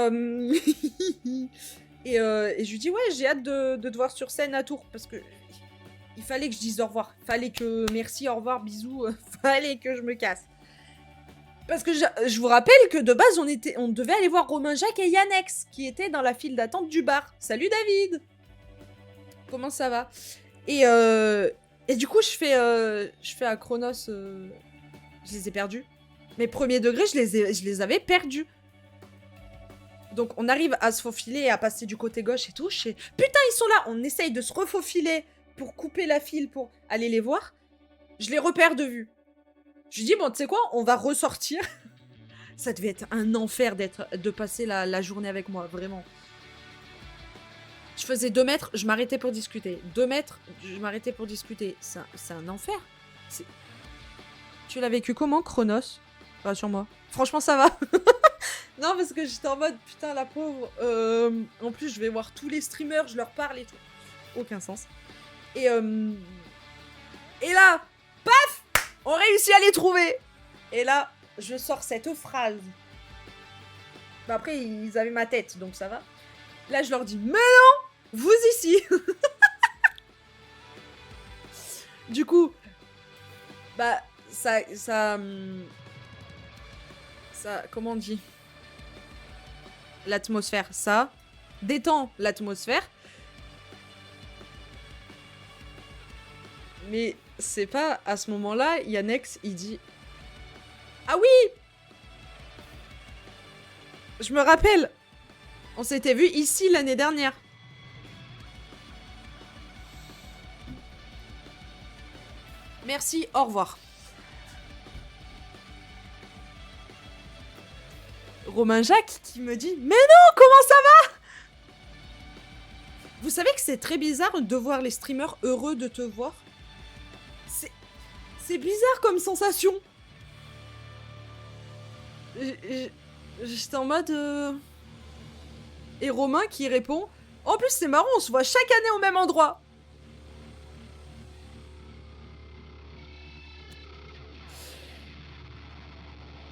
et je lui dis, ouais, j'ai hâte de te voir sur scène à Tours, parce que il fallait que je dise au revoir. Fallait que merci, au revoir, bisous, fallait que je me casse. Parce que je vous rappelle que de base, on devait aller voir Romain Jacques et Yannex, qui étaient dans la file d'attente du bar. Salut David! Comment ça va? Et du coup, je fais à Chronos, je les ai perdus. Mes premiers degrés, je les avais perdus. Donc on arrive à se faufiler et à passer du côté gauche et tout. Je fais, putain, ils sont là! On essaye de se refaufiler pour couper la file pour aller les voir. Je les repère de vue. Je lui dis, bon, tu sais quoi, on va ressortir. Ça devait être un enfer de passer la journée avec moi, vraiment. Je faisais 2 mètres, je m'arrêtais pour discuter. 2 mètres, je m'arrêtais pour discuter. C'est un enfer. Tu l'as vécu comment, Chronos? Rassure-moi. Franchement, ça va. Non, parce que j'étais en mode, putain, la pauvre. En plus, je vais voir tous les streamers, je leur parle et tout. Aucun sens. Et là, paf, on réussit à les trouver. Et là, je sors cette phrase. Bah après, ils avaient ma tête, donc ça va. Là, je leur dis, mais non, vous ici. Du coup, bah, ça, comment on dit? L'atmosphère, ça détend l'atmosphère. Mais c'est pas à ce moment-là, Yannex, il dit, ah oui! Je me rappelle, on s'était vu ici l'année dernière. Merci, au revoir. Romain Jacques qui me dit, mais non, comment ça va? Vous savez que c'est très bizarre de voir les streamers heureux de te voir? C'est bizarre comme sensation. J'étais en mode... Et Romain qui répond, en plus c'est marrant, on se voit chaque année au même endroit.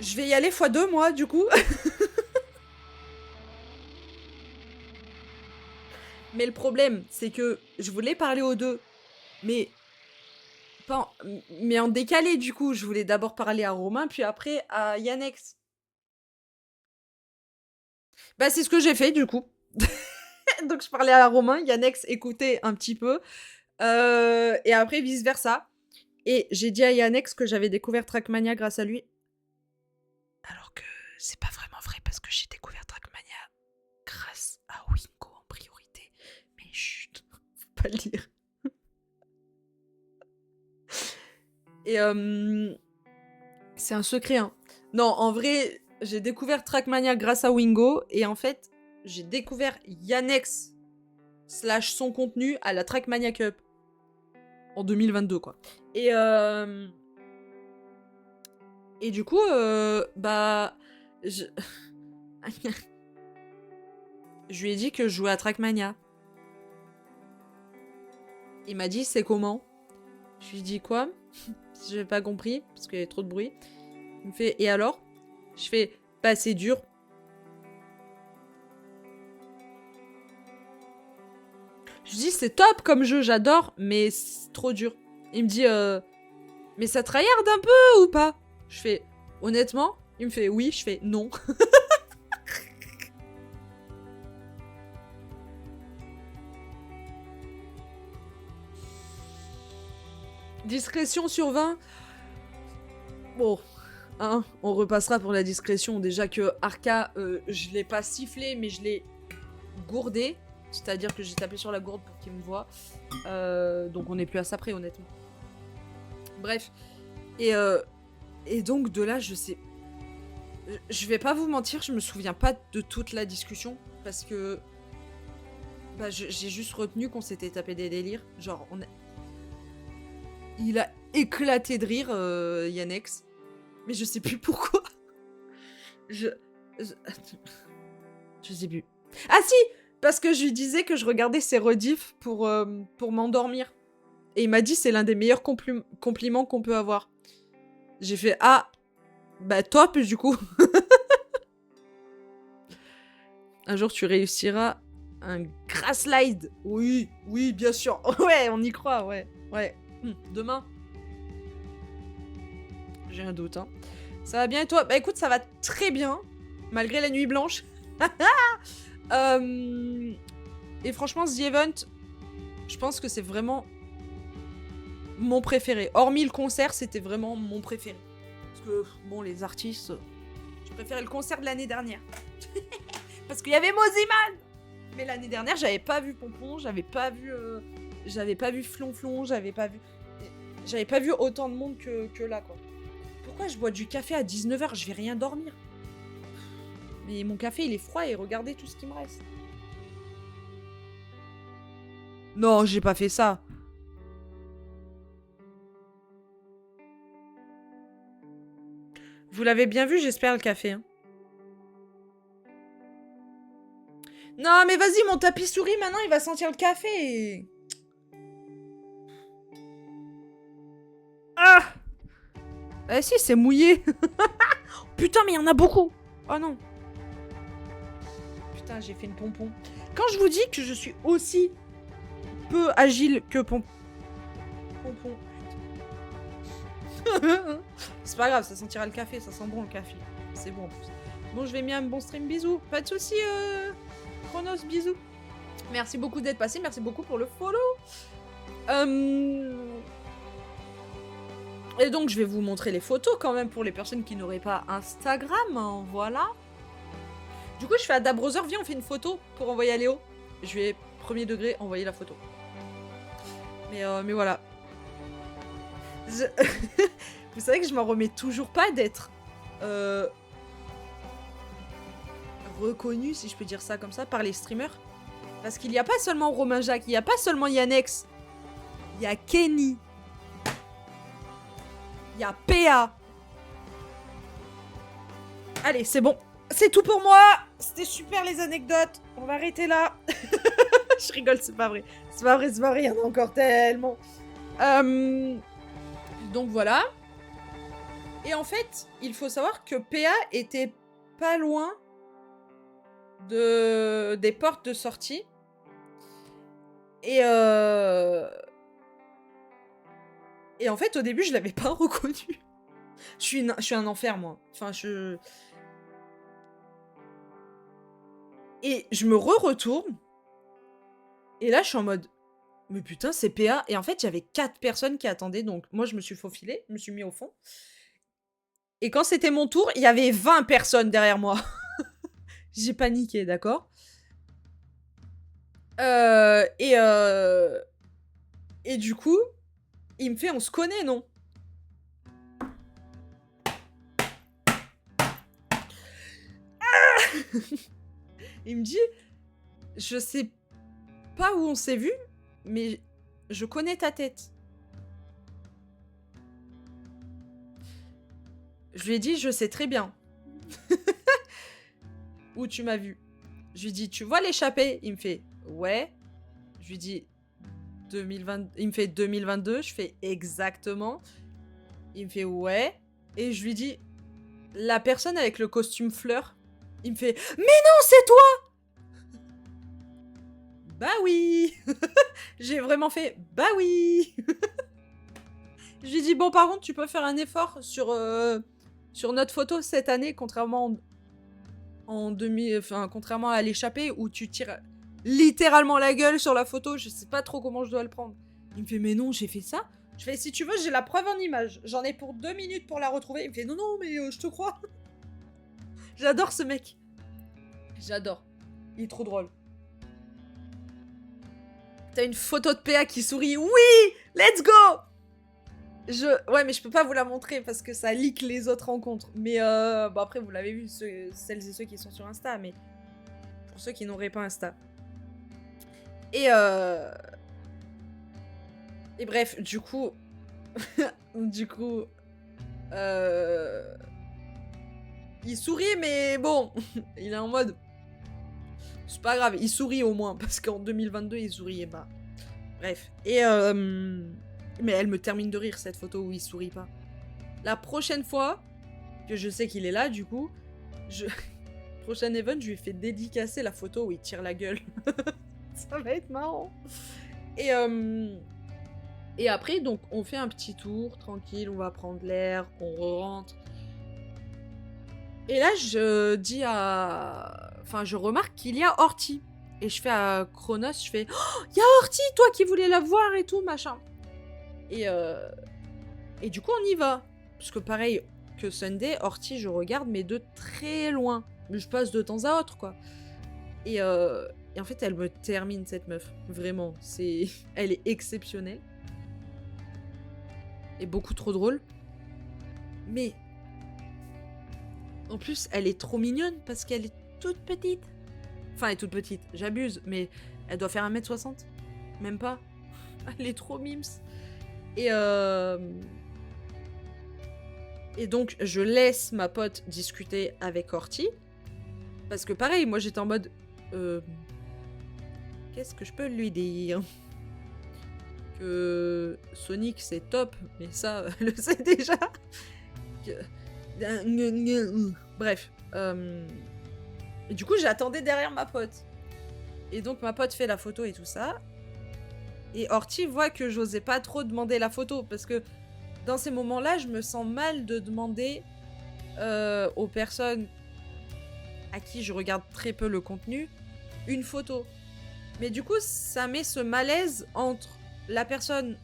Je vais y aller x2 moi du coup. Mais le problème, c'est que je voulais parler aux deux, mais en décalé du coup. Je voulais d'abord parler à Romain, puis après à Yannex. Bah c'est ce que j'ai fait du coup. Donc je parlais à Romain, Yannex écoutait un petit peu, et après vice versa. Et j'ai dit à Yannex que j'avais découvert Trackmania grâce à lui. Alors que c'est pas vraiment vrai parce que j'ai découvert Trackmania grâce à Wingo en priorité. Mais chut, faut pas le dire. Et c'est un secret, hein. Non, en vrai, j'ai découvert Trackmania grâce à Wingo. Et en fait, j'ai découvert Yannex / son contenu à la Trackmania Cup. En 2022, quoi. Et du coup, bah... Je lui ai dit que je jouais à Trackmania. Il m'a dit, c'est comment? Je lui ai dit quoi? J'ai pas compris, parce qu'il y avait trop de bruit. Il me fait, et alors? Je fais, bah c'est dur. Je lui dis, c'est top comme jeu, j'adore, mais c'est trop dur. Il me dit, mais ça tryhard un peu ou pas? Je fais, honnêtement? Il me fait, oui. Je fais, non. Discrétion sur 20. Bon, hein, on repassera pour la discrétion. Déjà que Arca, je l'ai pas sifflé, mais je l'ai gourdé. C'est-à-dire que j'ai tapé sur la gourde pour qu'il me voie. Donc on n'est plus à ça près, honnêtement. Bref. Et donc de là, je sais... Je vais pas vous mentir, je me souviens pas de toute la discussion. Parce que... Bah, j'ai juste retenu qu'on s'était tapé des délires. Genre, il a éclaté de rire, Yannex. Mais je sais plus pourquoi. Je... Je sais plus. Ah si! Parce que je lui disais que je regardais ses rediffs pour m'endormir. Et il m'a dit c'est l'un des meilleurs compliments qu'on peut avoir. J'ai fait ah, bah top du coup. Un jour tu réussiras un grass slide. Oui, oui, bien sûr. Ouais, on y croit, ouais. Ouais. Demain. J'ai un doute, hein. Ça va bien et toi? Bah écoute, ça va très bien. Malgré la nuit blanche. Et franchement, The Event, je pense que c'est vraiment mon préféré. Hormis le concert, c'était vraiment mon préféré. Parce que, bon, les artistes, je préférais le concert de l'année dernière. Parce qu'il y avait Moziman. Mais l'année dernière, j'avais pas vu Pompon, j'avais pas vu Flonflon, j'avais pas vu autant de monde que là, quoi. Pourquoi je bois du café à 19h? Je vais rien dormir. Mais mon café, il est froid et regardez tout ce qui me reste. Non, j'ai pas fait ça. Vous l'avez bien vu, j'espère, le café. Hein. Non, mais vas-y, mon tapis souris, maintenant, il va sentir le café. Ah! Eh si, c'est mouillé. Putain, mais il y en a beaucoup. Oh non. Putain, j'ai fait une pompon. Quand je vous dis que je suis aussi peu agile que pompon. C'est pas grave, ça sentira le café, ça sent bon le café. C'est bon en plus. Bon, je vais mis un bon stream, bisous. Pas de soucis, Chronos, bisous. Merci beaucoup d'être passé, merci beaucoup pour le follow. Et donc, je vais vous montrer les photos quand même pour les personnes qui n'auraient pas Instagram, hein, voilà. Du coup, je fais à Dabrowser, viens, on fait une photo pour envoyer à Léo. Je vais, premier degré, envoyer la photo. Mais voilà. Vous savez que je m'en remets toujours pas d'être reconnu, si je peux dire ça comme ça, par les streamers. Parce qu'il n'y a pas seulement Romain Jacques, il n'y a pas seulement Yannex. Il y a Kenny. Il y a PA. Allez, c'est bon. C'est tout pour moi. C'était super les anecdotes. On va arrêter là. Je rigole, c'est pas vrai. C'est pas vrai, il y en a encore tellement. Donc voilà. Et en fait, il faut savoir que PA était pas loin des portes de sortie. Et en fait, au début, je l'avais pas reconnu. Je suis un enfer, moi. Enfin, Et je me retourne. Et là, je suis en mode... Mais putain, c'est PA. Et en fait, j'avais 4 personnes qui attendaient. Donc, moi, je me suis faufilée. Je me suis mis au fond. Et quand c'était mon tour, il y avait 20 personnes derrière moi. J'ai paniqué, d'accord? Et du coup, il me fait, on se connaît, non? Il me dit, je sais pas où on s'est vu, mais je connais ta tête. Je lui ai dit, je sais très bien. Où tu m'as vu. Je lui dis, tu vois l'échappée? Il me fait, ouais. Je lui dis, 2020... Il me fait 2022. Je fais exactement. Il me fait, ouais. Et je lui dis, la personne avec le costume fleur. Il me fait, mais non, c'est toi! Bah oui. J'ai vraiment fait, bah oui. Je lui dis, bon, par contre, tu peux faire un effort sur notre photo cette année, contrairement contrairement à l'échappée où tu tires littéralement la gueule sur la photo. Je sais pas trop comment je dois le prendre. Il me fait, mais non, j'ai fait ça. Je fais, si tu veux, j'ai la preuve en image. J'en ai pour 2 minutes pour la retrouver. Il me fait, non, non, mais je te crois. J'adore ce mec. J'adore. Il est trop drôle. T'as une photo de PA qui sourit. Oui! Let's go! Ouais, mais je peux pas vous la montrer parce que ça leak les autres rencontres. Mais bon, après, vous l'avez vu, celles et ceux qui sont sur Insta. Mais pour ceux qui n'auraient pas Insta. Et, et bref, du coup... il sourit, mais bon, il est en mode... C'est pas grave, il sourit au moins, parce qu'en 2022, il souriait pas. Bref. Et mais elle me termine de rire, cette photo où il sourit pas. La prochaine fois, que je sais qu'il est là, du coup, prochain event, je lui fais dédicacer la photo où il tire la gueule. Ça va être marrant. Et après, donc, on fait un petit tour, tranquille, on va prendre l'air, on rentre. Et là, je dis à... Enfin, je remarque qu'il y a Horty. Et je fais à Chronos, je fais « Oh, il y a Horty, toi qui voulais la voir et tout, machin. » Et du coup, on y va. Parce que pareil que Sunday, Horty, je regarde, mais de très loin. Mais je passe de temps à autre, quoi. Et en fait, elle me termine, cette meuf. Vraiment, elle est exceptionnelle. Et beaucoup trop drôle. Mais... En plus, elle est trop mignonne parce qu'elle est toute petite. Enfin, elle est toute petite, j'abuse, mais elle doit faire 1m60. Même pas. Elle est trop mims. Et donc, je laisse ma pote discuter avec Horty. Parce que pareil, moi j'étais en mode... Qu'est-ce que je peux lui dire? Que Sonic c'est top, mais ça, elle le sait déjà. Bref. Et du coup, j'attendais derrière ma pote. Et donc, ma pote fait la photo et tout ça. Et Horty voit que j'osais pas trop demander la photo. Parce que dans ces moments-là, je me sens mal de demander aux personnes à qui je regarde très peu le contenu une photo. Mais du coup, ça met ce malaise entre la personne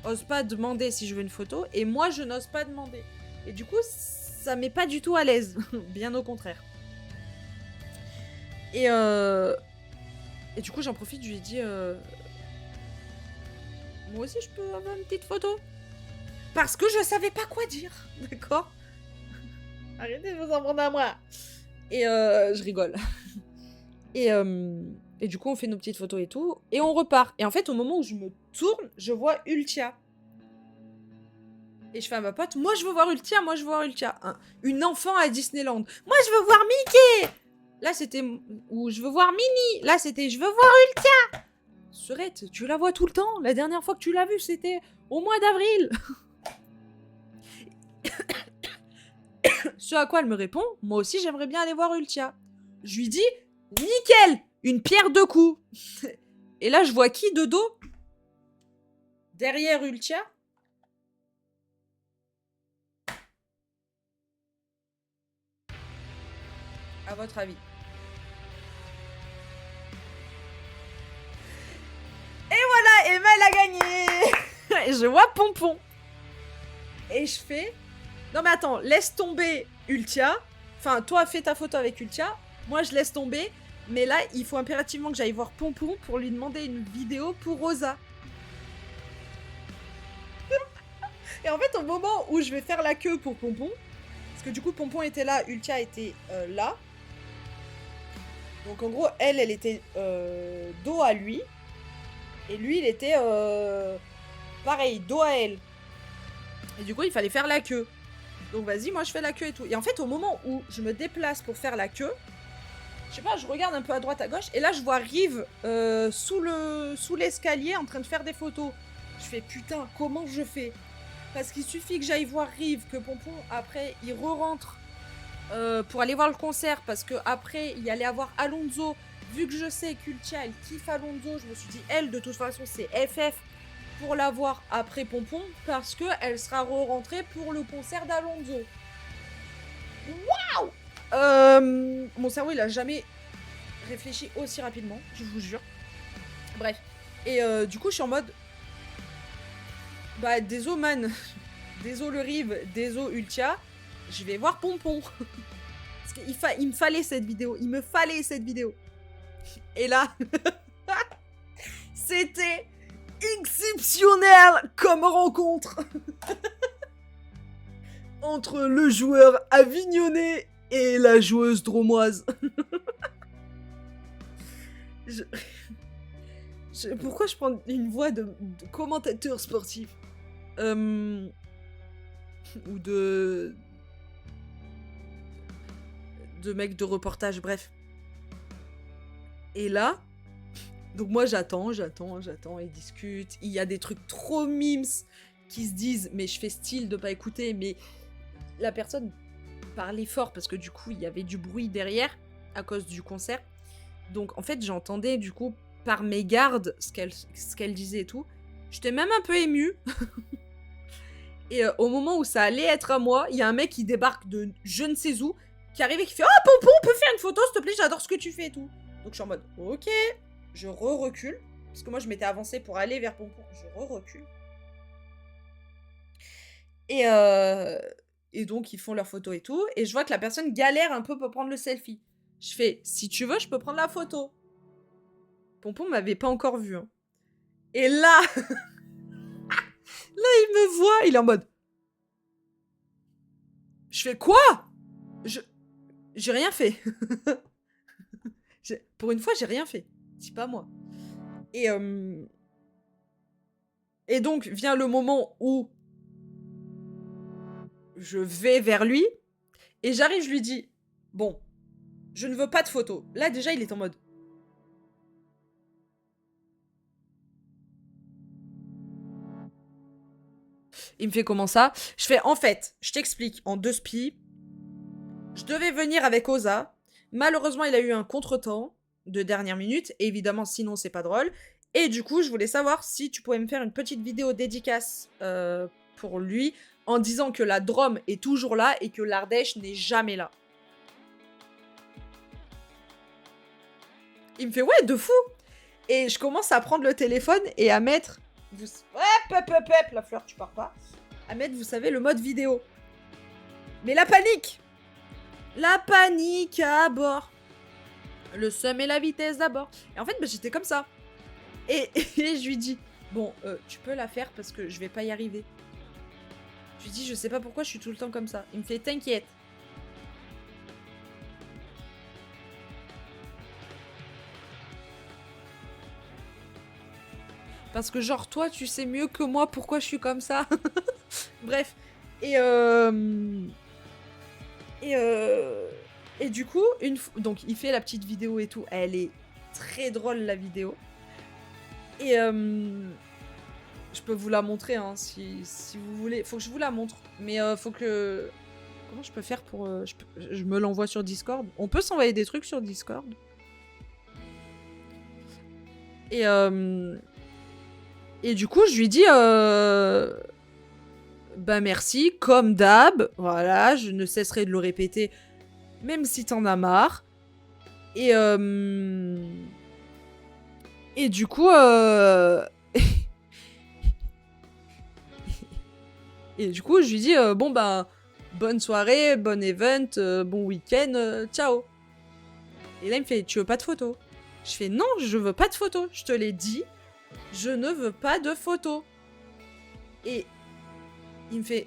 ose pas demander si je veux une photo et moi, je n'ose pas demander. Et du coup, ça m'est pas du tout à l'aise. Bien au contraire. Et du coup, j'en profite, je lui dis... Moi aussi, je peux avoir une petite photo. Parce que je savais pas quoi dire. D'accord? Arrêtez de vous en prendre à moi. Et je rigole. Et du coup, on fait nos petites photos et tout. Et on repart. Et en fait, au moment où je me tourne, je vois Ultia. Et je fais à ma pote, moi je veux voir Ultia, moi je veux voir Ultia. Une enfant à Disneyland. Moi je veux voir Mickey. Là c'était... Ou je veux voir Minnie. Là c'était, je veux voir Ultia. Serette, tu la vois tout le temps. La dernière fois que tu l'as vue, c'était au mois d'avril. Ce à quoi elle me répond, moi aussi j'aimerais bien aller voir Ultia. Je lui dis, nickel, une pierre deux coups. Et là je vois qui de dos? Derrière Ultia? À votre avis? Et voilà, Emma elle a gagné. Et je vois Pompon. Et je fais... Non mais attends, laisse tomber Ultia. Enfin, toi fais ta photo avec Ultia. Moi je laisse tomber. Mais là, il faut impérativement que j'aille voir Pompon pour lui demander une vidéo pour Rosa. Et en fait, au moment où je vais faire la queue pour Pompon, parce que du coup Pompon était là, Ultia était là. Donc en gros, elle était dos à lui. Et lui, il était pareil, dos à elle. Et du coup, il fallait faire la queue. Donc vas-y, moi je fais la queue et tout. Et en fait, au moment où je me déplace pour faire la queue, je sais pas, je regarde un peu à droite, à gauche, et là je vois Rive sous l'escalier en train de faire des photos. Je fais putain, comment je fais? Parce qu'il suffit que j'aille voir Rive, que Pompon, après, il re-rentre pour aller voir le concert, parce que après il y allait avoir Alonso. Vu que je sais qu'Ultia, elle kiffe Alonso, je me suis dit, elle, de toute façon, c'est FF pour la voir après Pompon, parce qu'elle sera re-rentrée pour le concert d'Alonso. Waouh! Mon cerveau, il a jamais réfléchi aussi rapidement, je vous jure. Bref. Et du coup, je suis en mode... Bah, désolé, man. Désolé, Rive. Désolé, Ultia. Je vais voir Pompon. Parce qu'il me fallait cette vidéo. Il me fallait cette vidéo. Et là... C'était exceptionnel comme rencontre. Entre le joueur avignonnais et la joueuse dromoise. Pourquoi je prends une voix de commentateur sportif ou de mec de reportage, bref. Et là, donc moi j'attends, ils discutent. Il y a des trucs trop mimes qui se disent, mais je fais style de pas écouter, mais la personne parlait fort parce que du coup il y avait du bruit derrière à cause du concert. Donc en fait j'entendais du coup par mégarde ce qu'elle disait et tout. J'étais même un peu émue. Et au moment où ça allait être à moi, il y a un mec qui débarque de je ne sais où, qui arrive et qui fait « Oh, Pompon, on peut faire une photo, s'il te plaît, j'adore ce que tu fais et tout. » Donc je suis en mode « Ok. » Je recule, parce que moi je m'étais avancée pour aller vers Pompon. Je recule. Et donc ils font leur photo et tout, et je vois que la personne galère un peu pour prendre le selfie. Je fais « Si tu veux, je peux prendre la photo. » Pompon m'avait pas encore vu. Hein. Et là... Là, il me voit, il est en mode... Je fais quoi? J'ai rien fait. Pour une fois, j'ai rien fait. C'est pas moi. Et donc, vient le moment où je vais vers lui, et j'arrive, je lui dis, bon, je ne veux pas de photo. Là, déjà, il est en mode... Il me fait comment ça? Je fais, en fait, je t'explique, en 2 spies, je devais venir avec Oza. Malheureusement, il a eu un contretemps de dernière minute. Et évidemment, sinon, c'est pas drôle. Et du coup, je voulais savoir si tu pouvais me faire une petite vidéo dédicace pour lui en disant que la Drôme est toujours là et que l'Ardèche n'est jamais là. Il me fait, ouais, de fou. Et je commence à prendre le téléphone et à mettre... la fleur, tu pars pas. À mettre, vous savez, le mode vidéo. Mais la panique! La panique à bord. Le seum et la vitesse d'abord. Et en fait, bah, j'étais comme ça. Et je lui dis, bon, tu peux la faire parce que je vais pas y arriver. Je lui dis, je sais pas pourquoi je suis tout le temps comme ça. Il me fait, t'inquiète. Parce que genre, toi, tu sais mieux que moi pourquoi je suis comme ça. Bref. Et du coup, donc il fait la petite vidéo et tout. Elle est très drôle, la vidéo. Et je peux vous la montrer, hein, si vous voulez. Faut que je vous la montre. Mais faut que... Comment je peux faire pour... je me l'envoie sur Discord. On peut s'envoyer des trucs sur Discord. Et du coup, je lui dis... Bah merci, comme d'hab. Voilà, je ne cesserai de le répéter, même si t'en as marre. Et du coup... Et du coup, je lui dis, bon bah, bonne soirée, bon event, bon week-end, ciao. Et là, il me fait, tu veux pas de photo? Je fais, non, je veux pas de photo. Je te l'ai dit, je ne veux pas de photo. Et il me fait,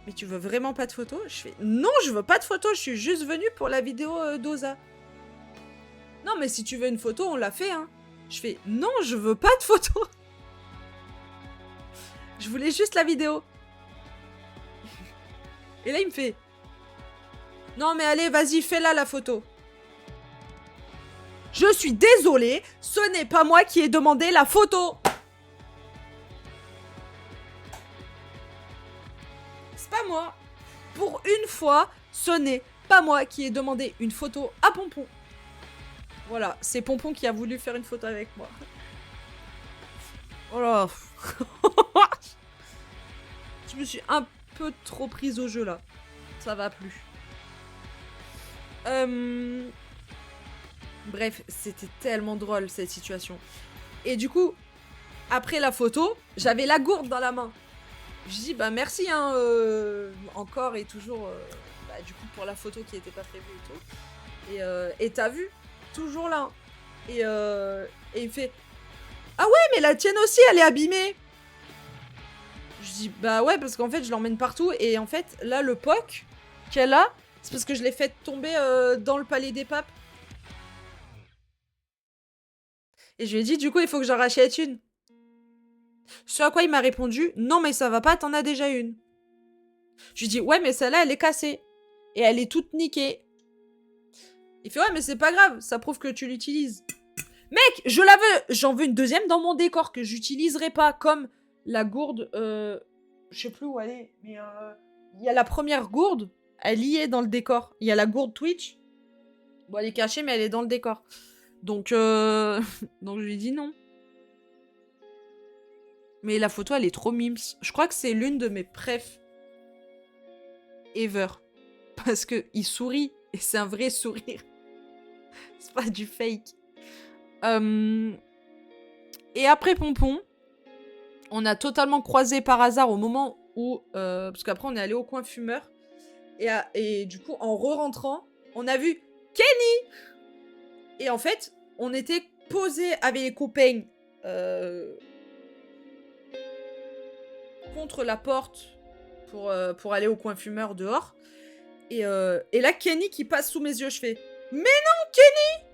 mais tu veux vraiment pas de photo? Je fais, non, je veux pas de photo, je suis juste venue pour la vidéo d'Oza. Non, mais si tu veux une photo, on l'a fait, hein. Je fais, non, je veux pas de photo. Je voulais juste la vidéo. Et là, il me fait... Non, mais allez, vas-y, fais-la, la photo. Je suis désolée, ce n'est pas moi qui ai demandé la photo. C'est pas moi. Pour une fois, ce n'est pas moi qui ai demandé une photo à Pompon. Voilà, c'est Pompon qui a voulu faire une photo avec moi. Oh là. Je me suis un peu trop prise au jeu là. Ça va plus. Bref, c'était tellement drôle cette situation. Et du coup, après la photo, j'avais la gourde dans la main. Je dis bah merci hein, encore et toujours bah, du coup pour la photo qui était pas prévue et tout. Et t'as vu, toujours là. Et il fait ah ouais mais la tienne aussi elle est abîmée. Je dis bah ouais parce qu'en fait je l'emmène partout et en fait là le POC qu'elle a c'est parce que je l'ai fait tomber dans le palais des papes. Et je lui ai dit, du coup, il faut que j'en rachète une. Ce à quoi il m'a répondu, non, mais ça va pas, t'en as déjà une. Je lui ai dit, ouais, mais celle-là, elle est cassée. Et elle est toute niquée. Il fait, ouais, mais c'est pas grave, ça prouve que tu l'utilises. Mec, je la veux, j'en veux une deuxième dans mon décor que j'utiliserai pas, comme la gourde, je sais plus où elle est, mais il y a la première gourde, elle y est dans le décor. Il y a la gourde Twitch. Bon, elle est cachée, mais elle est dans le décor. Donc, donc je lui ai dit non. Mais la photo, elle est trop mimes. Je crois que c'est l'une de mes préf ever. Parce que il sourit, et c'est un vrai sourire. C'est pas du fake. Et après Pompon, on a totalement croisé par hasard au moment où... parce qu'après, on est allé au coin fumeur. Et du coup, en re-rentrant, on a vu Kenny. Et en fait, on était posés avec les copains contre la porte pour aller au coin fumeur dehors. Et là, Kenny qui passe sous mes yeux, je fais « Mais non, Kenny !»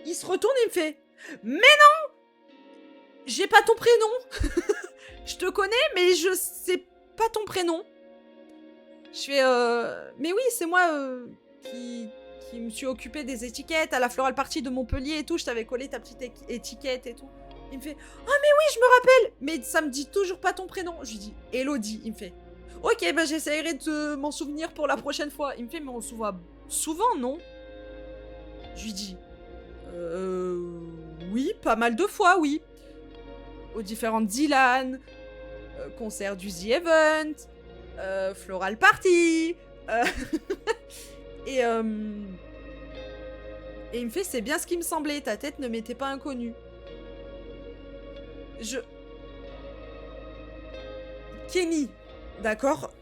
Il se retourne et il me fait « Mais non, j'ai pas ton prénom. Je te connais, mais je sais pas ton prénom. » Je fais « Mais oui, c'est moi qui me suis occupée des étiquettes à la Floral Party de Montpellier et tout. Je t'avais collé ta petite étiquette et tout. » Il me fait « Ah mais oui, je me rappelle. Mais ça me dit toujours pas ton prénom. » Je lui dis « Elodie. » Il me fait « Ok, bah j'essaierai de m'en souvenir pour la prochaine fois. » Il me fait « Mais on se voit souvent, non ?» Je lui dis oui, pas mal de fois, oui. Aux différentes Dylan, concerts du The Event, Floral Party. Et il me fait, c'est bien ce qui me semblait, ta tête ne m'était pas inconnue. Kenny, d'accord?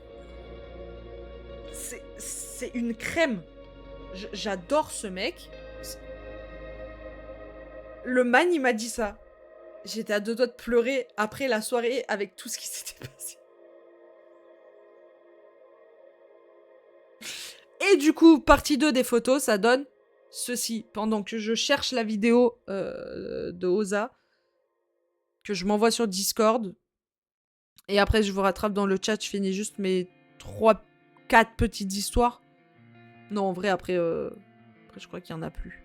C'est une crème. J'adore ce mec. Le man, il m'a dit ça. J'étais à deux doigts de pleurer après la soirée avec tout ce qui s'était passé. Et du coup, partie 2 des photos, ça donne ceci. Pendant que je cherche la vidéo de Oza, que je m'envoie sur Discord. Et après, je vous rattrape dans le chat. Je finis juste mes 3-4 petites histoires. Non, en vrai, après je crois qu'il n'y en a plus.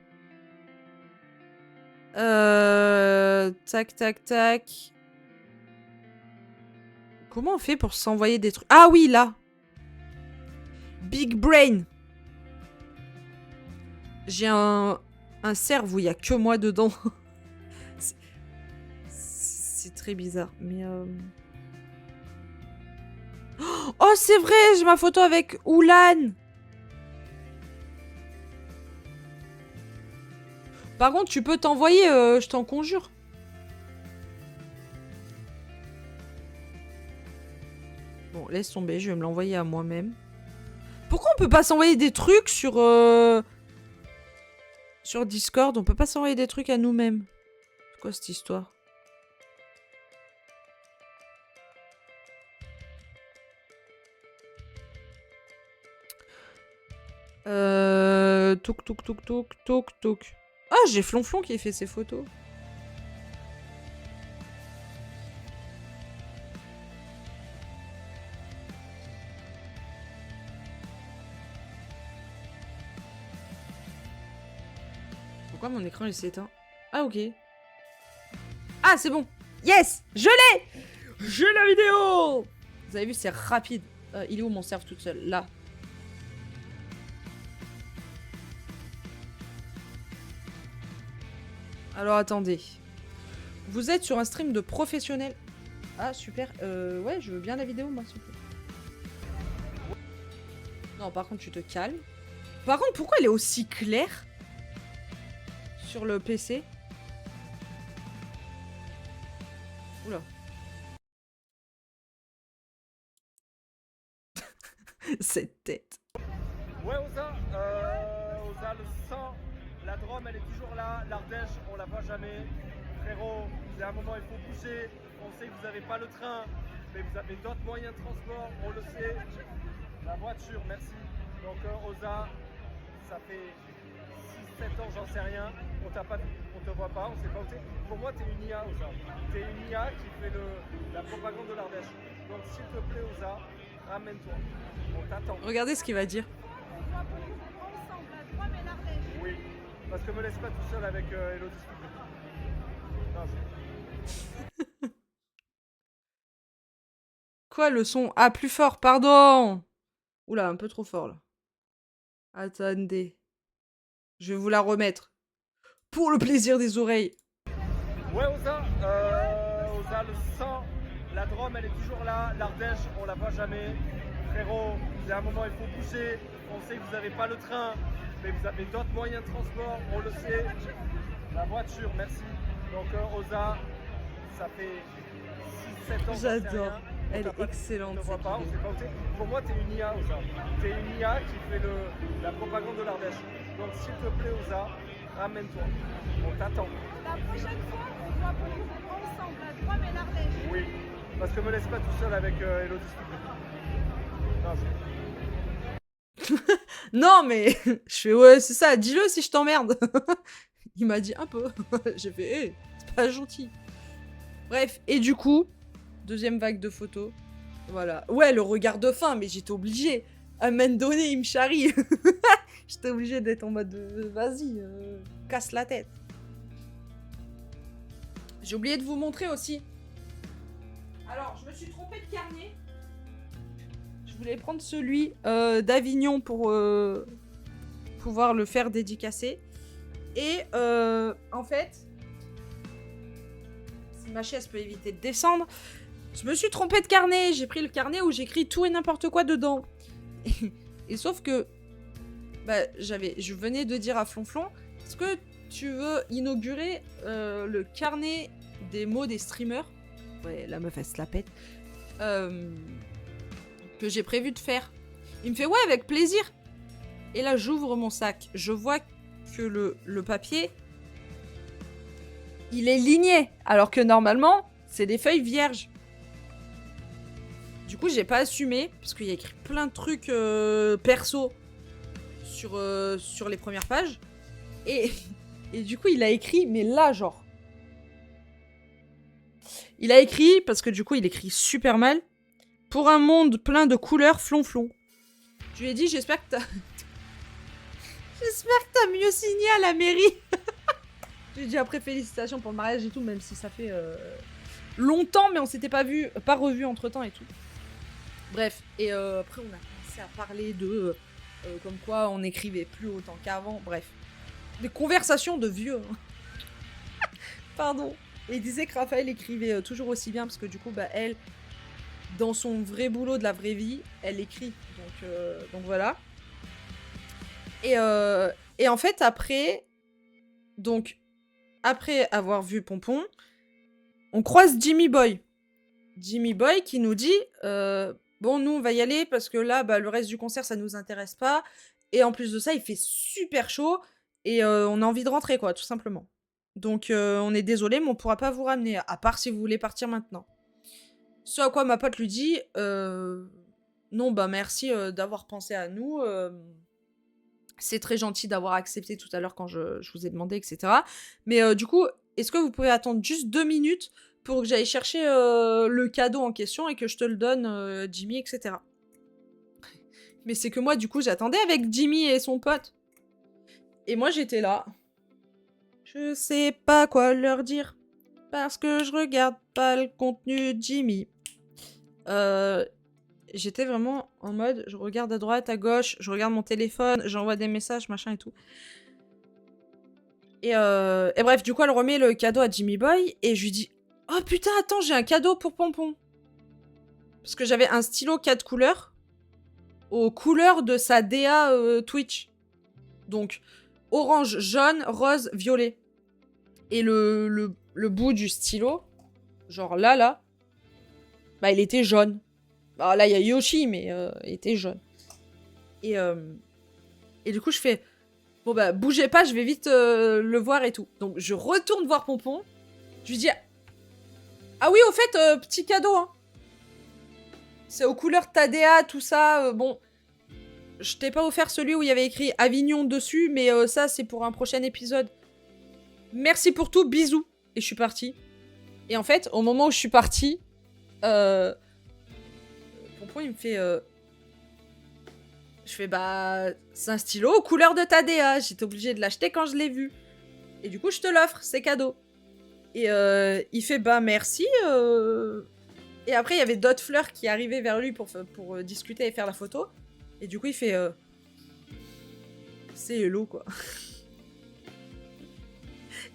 Tac, tac, tac. Comment on fait pour s'envoyer des trucs? Ah oui, là. Big Brain. J'ai un cerveau où il n'y a que moi dedans. C'est très bizarre, mais... Oh, c'est vrai, j'ai ma photo avec Oulan. Par contre, tu peux t'envoyer, je t'en conjure. Bon, laisse tomber, je vais me l'envoyer à moi-même. Pourquoi on peut pas s'envoyer des trucs sur Discord? On peut pas s'envoyer des trucs à nous-mêmes. C'est quoi cette histoire? Touk, touk, touk, touk, touk, touk. Ah, j'ai Flonflon qui fait ses photos. Pourquoi mon écran il s'est éteint? Ah, ok. Ah, c'est bon. Yes, je l'ai. J'ai la vidéo. Vous avez vu, c'est rapide. Il est où mon cerf toute seule? Là. Alors, attendez. Vous êtes sur un stream de professionnels. Ah, super. Ouais, je veux bien la vidéo, moi, s'il vous plaît. Non, par contre, tu te calmes. Par contre, pourquoi elle est aussi claire sur le PC? Oula. Cette tête. Ouais, Oza, le sang, la Drôme, elle est toujours là. L'Ardèche, on la voit jamais. Frérot, il y a un moment, il faut bouger. On sait que vous n'avez pas le train, mais vous avez d'autres moyens de transport, on le sait. La voiture, merci. Donc, Oza, ça fait 6-7 ans, j'en sais rien. On t'a pas vu, on te voit pas, on sait pas où t'es. Pour moi, t'es une IA, Oza. T'es une IA qui fait la propagande de l'Ardèche. Donc, s'il te plaît, Oza, ramène-toi. On t'attend. Regardez ce qu'il va dire. On doit politique ensemble, la Drôme et l'Ardèche. Oui, parce que me laisse pas tout seul avec Elodie. s'il te plaît. Non, Quoi, le son? Ah, plus fort, pardon. Oula, un peu trop fort, là. Attendez. Je vais vous la remettre. Pour le plaisir des oreilles. Ouais, Oza, Oza, le sang, la Drôme, elle est toujours là. L'Ardèche, on la voit jamais. Frérot, il y a un moment, il faut bouger. On sait que vous n'avez pas le train, mais vous avez d'autres moyens de transport, on le sait. La voiture, merci. Donc, Oza, ça fait 6-7 ans. J'adore. Elle est On excellente, ne voit cette pas, on vidéo. sait pas où t'es. Pour moi, t'es une IA, Oza. T'es une IA qui fait la propagande de l'Ardèche. Donc, s'il te plaît, Oza, ramène-toi. On t'attend. La prochaine fois, on doit politique ensemble, la Drôme et l'Ardèche. Oui, parce que me laisse pas tout seul avec Elodie. s'il te plaît. Non, Non, mais je fais ouais, c'est ça, dis-le si je t'emmerde. Il m'a dit un peu. J'ai fait, hé, c'est pas gentil. Bref, et du coup, deuxième vague de photos. Voilà. Ouais, le regard de faim, mais j'étais obligée. À un moment donné, il me charrie. J'étais obligée d'être en mode, vas-y, casse la tête. J'ai oublié de vous montrer aussi. Alors, je me suis trompée de carnet. Je voulais prendre celui d'Avignon pour pouvoir le faire dédicacer. Et en fait, si ma chaise peut éviter de descendre, je me suis trompée de carnet. J'ai pris le carnet où j'écris tout et n'importe quoi dedans. Et sauf que bah, je venais de dire à Flonflon, est-ce que tu veux inaugurer le carnet des mots des streamers? Ouais, la meuf elle se la pète. Que j'ai prévu de faire. Il me fait ouais, avec plaisir. Et là j'ouvre mon sac, je vois que le papier il est ligné, alors que normalement c'est des feuilles vierges. Du coup j'ai pas assumé parce qu'il y a écrit plein de trucs perso sur les premières pages et du coup il a écrit, mais là genre il a écrit, parce que du coup il écrit super mal, pour un monde plein de couleurs flonflon. Je lui ai dit j'espère que t'as mieux signé à la mairie. J'ai dit après félicitations pour le mariage et tout, même si ça fait longtemps, mais on s'était pas revu entre temps et tout. Bref, et après on a commencé à parler de comme quoi on n'écrivait plus autant qu'avant, bref. Des conversations de vieux. Hein. Pardon. Et il disait que Raphaël écrivait toujours aussi bien, parce que du coup, bah, elle, dans son vrai boulot de la vraie vie, elle écrit. Donc voilà. Et en fait, après avoir vu Pompon, on croise Jimmy Boy. Jimmy Boy qui nous dit bon, nous, on va y aller parce que là, bah, le reste du concert, ça nous intéresse pas. Et en plus de ça, il fait super chaud et on a envie de rentrer, quoi, tout simplement. Donc, on est désolé, mais on pourra pas vous ramener, à part si vous voulez partir maintenant. Ce à quoi ma pote lui dit non, bah, merci d'avoir pensé à nous. C'est très gentil d'avoir accepté tout à l'heure quand je vous ai demandé, etc. Mais du coup, est-ce que vous pouvez attendre juste 2 minutes pour que j'aille chercher le cadeau en question et que je te le donne, Jimmy, etc. Mais c'est que moi, du coup, j'attendais avec Jimmy et son pote. Et moi, j'étais là. Je sais pas quoi leur dire. Parce que je regarde pas le contenu de Jimmy. J'étais vraiment en mode, je regarde à droite, à gauche, je regarde mon téléphone, j'envoie des messages, machin et tout. Et bref, du coup, elle remet le cadeau à Jimmy Boy et je lui dis « Oh putain, attends, j'ai un cadeau pour Pompon !» Parce que j'avais un stylo 4 couleurs aux couleurs de sa DA Twitch. Donc, orange, jaune, rose, violet. Et le bout du stylo, genre là, bah il était jaune. Alors là, il y a Yoshi, mais il était jaune. Et du coup, je fais... Bon bah, bougez pas, je vais vite le voir et tout. Donc, je retourne voir Pompon. Je lui dis... Ah oui, au fait, petit cadeau, hein. C'est aux couleurs Tadea, tout ça, bon... je t'ai pas offert celui où il y avait écrit Avignon dessus, mais ça, c'est pour un prochain épisode. Merci pour tout, bisous. Et je suis partie. Et en fait, au moment où je suis partie, Pompon, il me fait... Je fais, bah, c'est un stylo couleur de ta DA. J'étais obligée de l'acheter quand je l'ai vu. Et du coup, je te l'offre, c'est cadeau. Et il fait, bah, merci. Et après, il y avait d'autres fleurs qui arrivaient vers lui pour discuter et faire la photo. Et du coup, il fait, c'est hello, quoi.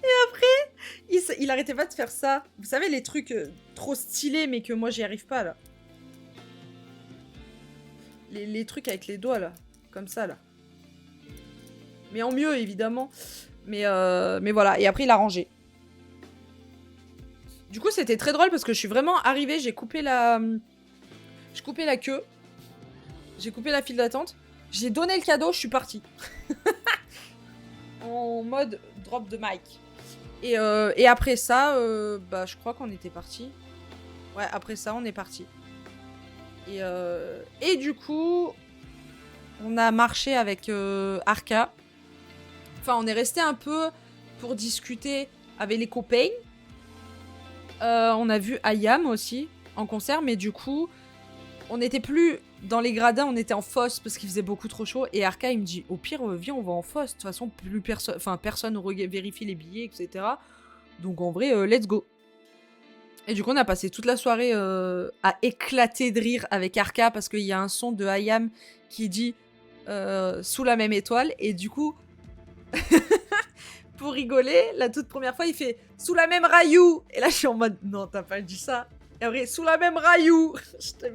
Et après, il arrêtait pas de faire ça. Vous savez, les trucs trop stylés, mais que moi, j'y arrive pas, là. Les trucs avec les doigts, là. Comme ça, là. Mais en mieux, évidemment. Mais voilà. Et après, il a rangé. Du coup, c'était très drôle parce que je suis vraiment arrivée. J'ai coupé la queue. J'ai coupé la file d'attente. J'ai donné le cadeau, je suis partie. En mode drop de mic. Et après ça, bah, je crois qu'on était parti. Ouais, après ça, on est parti. Et du coup, on a marché avec Arca. Enfin, on est resté un peu pour discuter avec les copains. On a vu Ayam aussi en concert, mais du coup, on n'était plus dans les gradins, on était en fosse parce qu'il faisait beaucoup trop chaud. Et Arca, il me dit, au pire, viens, on va en fosse. De toute façon, plus personne vérifie les billets, etc. Donc en vrai, let's go. Et du coup, on a passé toute la soirée à éclater de rire avec Arca parce qu'il y a un son de Ayam qui dit sous la même étoile. Et du coup, pour rigoler, la toute première fois, il fait sous la même rayou. Et là, je suis en mode non, t'as pas dit ça. Et après, sous la même rayou. J'étais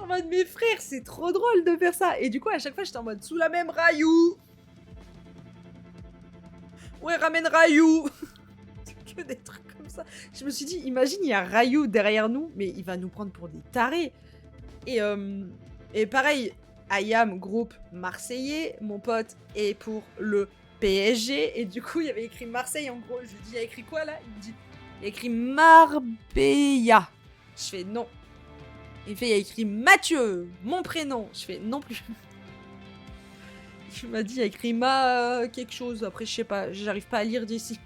en mode mes frères, c'est trop drôle de faire ça. Et du coup, à chaque fois, j'étais en mode sous la même rayou. Ouais, ramène rayou. Que des trucs comme ça. Je me suis dit, imagine, il y a Rayou derrière nous, mais il va nous prendre pour des tarés. Et pareil, Ayam, groupe marseillais, mon pote est pour le PSG, et du coup, il y avait écrit Marseille, en gros. Je lui dis, il y a écrit quoi, là? Il me dit, il y a écrit Marbella. Je fais non. Il fait, il y a écrit Mathieu, mon prénom. Je fais non plus. Il m'a dit, il y a écrit quelque chose. Après, je sais pas, j'arrive pas à lire d'ici.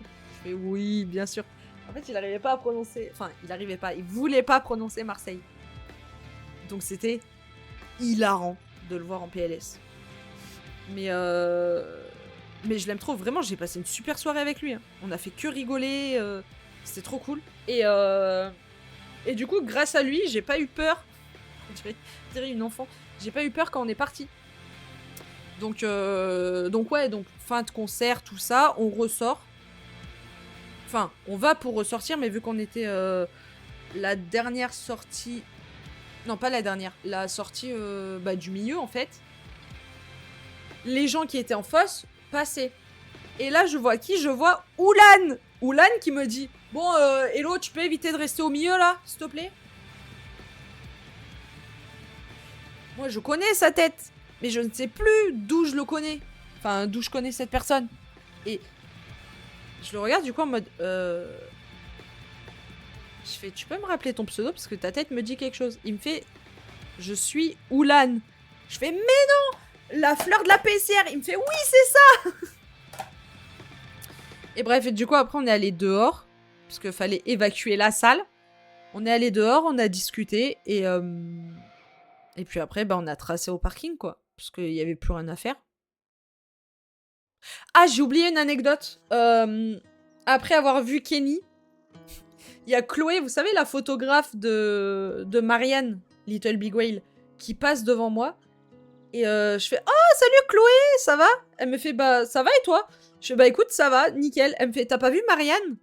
Je fais oui, bien sûr. En fait, il arrivait pas à prononcer... Enfin, il voulait pas prononcer Marseille. Donc c'était hilarant de le voir en PLS. Mais je l'aime trop. Vraiment, j'ai passé une super soirée avec lui. Hein. On a fait que rigoler. C'était trop cool. Et du coup, grâce à lui, j'ai pas eu peur. Je dirais une enfant. J'ai pas eu peur quand on est parti. Donc ouais, donc fin de concert, tout ça, on ressort. Enfin, on va pour ressortir, mais vu qu'on était la dernière sortie... Non, pas la dernière. La sortie du milieu, en fait. Les gens qui étaient en fosse passaient. Et là, je vois qui? Je vois Oulan. Oulan qui me dit, bon, hello, tu peux éviter de rester au milieu, là, s'il te plaît? Moi, je connais sa tête. Mais je ne sais plus d'où je le connais. Enfin, d'où je connais cette personne. Et... je le regarde du coup en mode... Je fais, tu peux me rappeler ton pseudo parce que ta tête me dit quelque chose. Il me fait, je suis Oulan. Je fais, mais non, la fleur de la PCR. Il me fait, oui, c'est ça. Et bref, et du coup après on est allé dehors. Parce qu'il fallait évacuer la salle. On est allé dehors, on a discuté. Et puis après, bah, on a tracé au parking quoi. Parce qu'il n'y avait plus rien à faire. Ah, j'ai oublié une anecdote. Après avoir vu Kenny, il y a Chloé, vous savez, la photographe de Marianne, Little Big Whale, qui passe devant moi. Et je fais « Oh, salut Chloé, ça va ?» Elle me fait « Bah, ça va et toi ?» Je fais « Bah, écoute, ça va, nickel. » Elle me fait « T'as pas vu Marianne ?»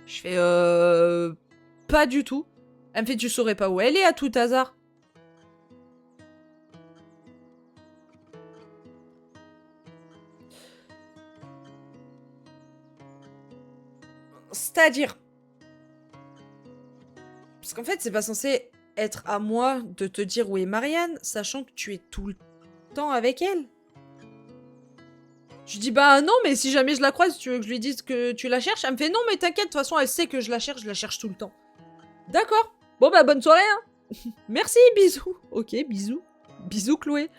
Je fais « Pas du tout. » Elle me fait « Tu saurais pas où elle est à tout hasard ?» C'est-à-dire... Parce qu'en fait, c'est pas censé être à moi de te dire où est Marianne, sachant que tu es tout le temps avec elle. Je dis bah non, mais si jamais je la croise, tu veux que je lui dise que tu la cherches? Elle me fait non, mais t'inquiète, de toute façon, elle sait que je la cherche tout le temps. D'accord. Bon bah bonne soirée, hein. Merci, bisous. Ok, bisous. Bisous Chloé.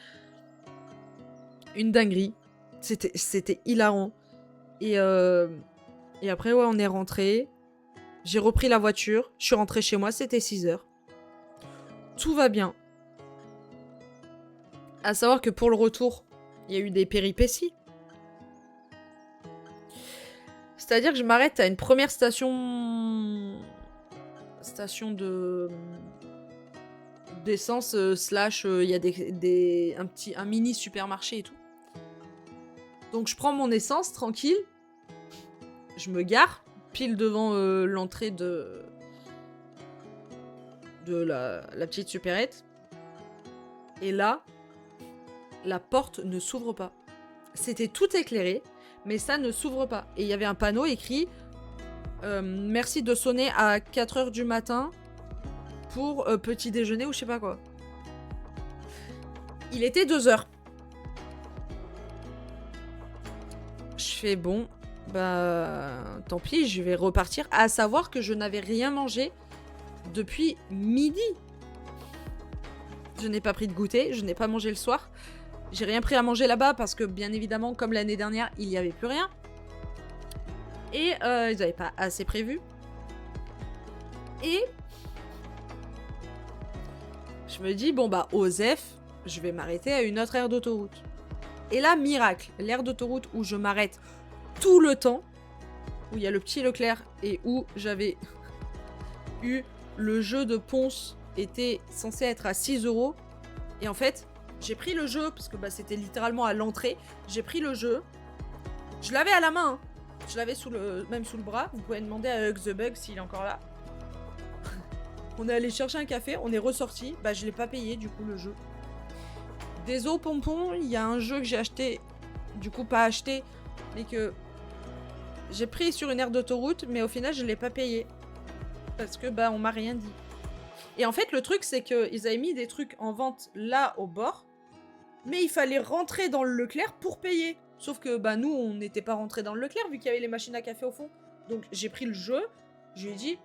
Une dinguerie. C'était hilarant. Et après, ouais, on est rentré. J'ai repris la voiture. Je suis rentrée chez moi, c'était 6h. Tout va bien. À savoir que pour le retour, il y a eu des péripéties. C'est-à-dire que je m'arrête à une première station de d'essence slash il y a un mini supermarché et tout. Donc je prends mon essence tranquille. Je me gare pile devant l'entrée de la petite supérette. Et là, la porte ne s'ouvre pas. C'était tout éclairé, mais ça ne s'ouvre pas. Et il y avait un panneau écrit merci de sonner à 4h du matin pour petit déjeuner ou je sais pas quoi. Il était 2h. Je fais bon, bah tant pis, je vais repartir. À savoir que je n'avais rien mangé depuis midi. Je n'ai pas pris de goûter, je n'ai pas mangé le soir. J'ai rien pris à manger là-bas parce que, bien évidemment, comme l'année dernière, il n'y avait plus rien. Et ils n'avaient pas assez prévu. Et je me dis, bon bah, Osef, je vais m'arrêter à une autre aire d'autoroute. Et là, miracle, l'aire d'autoroute où je m'arrête tout le temps, où il y a le petit Leclerc et où j'avais eu le jeu de Ponce était censé être à 6€. Et en fait, j'ai pris le jeu, parce que bah, c'était littéralement à l'entrée. J'ai pris le jeu. Je l'avais à la main. Hein. Je l'avais même sous le bras. Vous pouvez demander à Hug the Bug s'il est encore là. On est allé chercher un café, on est ressorti. Bah, je l'ai pas payé, du coup, le jeu. Désolé, Pompon, il y a un jeu que j'ai acheté. Du coup, pas acheté, mais que j'ai pris sur une aire d'autoroute, mais au final, je l'ai pas payé. Parce que, bah, on m'a rien dit. Et en fait, le truc, c'est qu'ils avaient mis des trucs en vente là, au bord. Mais il fallait rentrer dans le Leclerc pour payer. Sauf que, bah, nous, on n'était pas rentrés dans le Leclerc, vu qu'il y avait les machines à café au fond. Donc, j'ai pris le jeu. Je lui ai dit,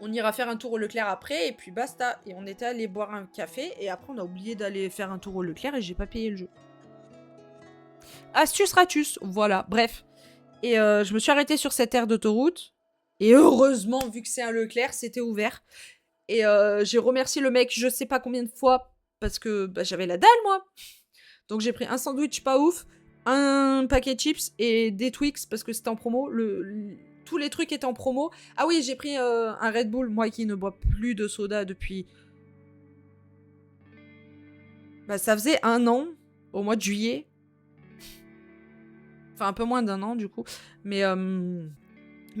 on ira faire un tour au Leclerc après, et puis basta. Et on était allé boire un café, et après, on a oublié d'aller faire un tour au Leclerc, et j'ai pas payé le jeu. Astuce ratus, voilà, bref. Et je me suis arrêtée sur cette aire d'autoroute. Et heureusement, vu que c'est un Leclerc, c'était ouvert. Et j'ai remercié le mec je sais pas combien de fois parce que bah, j'avais la dalle moi. Donc j'ai pris un sandwich pas ouf, un paquet de chips et des Twix parce que c'était en promo. Tous les trucs étaient en promo. Ah oui, j'ai pris un Red Bull, moi qui ne bois plus de soda depuis... Bah ça faisait 1 an, au mois de juillet. Enfin un peu moins d'1 an du coup. Mais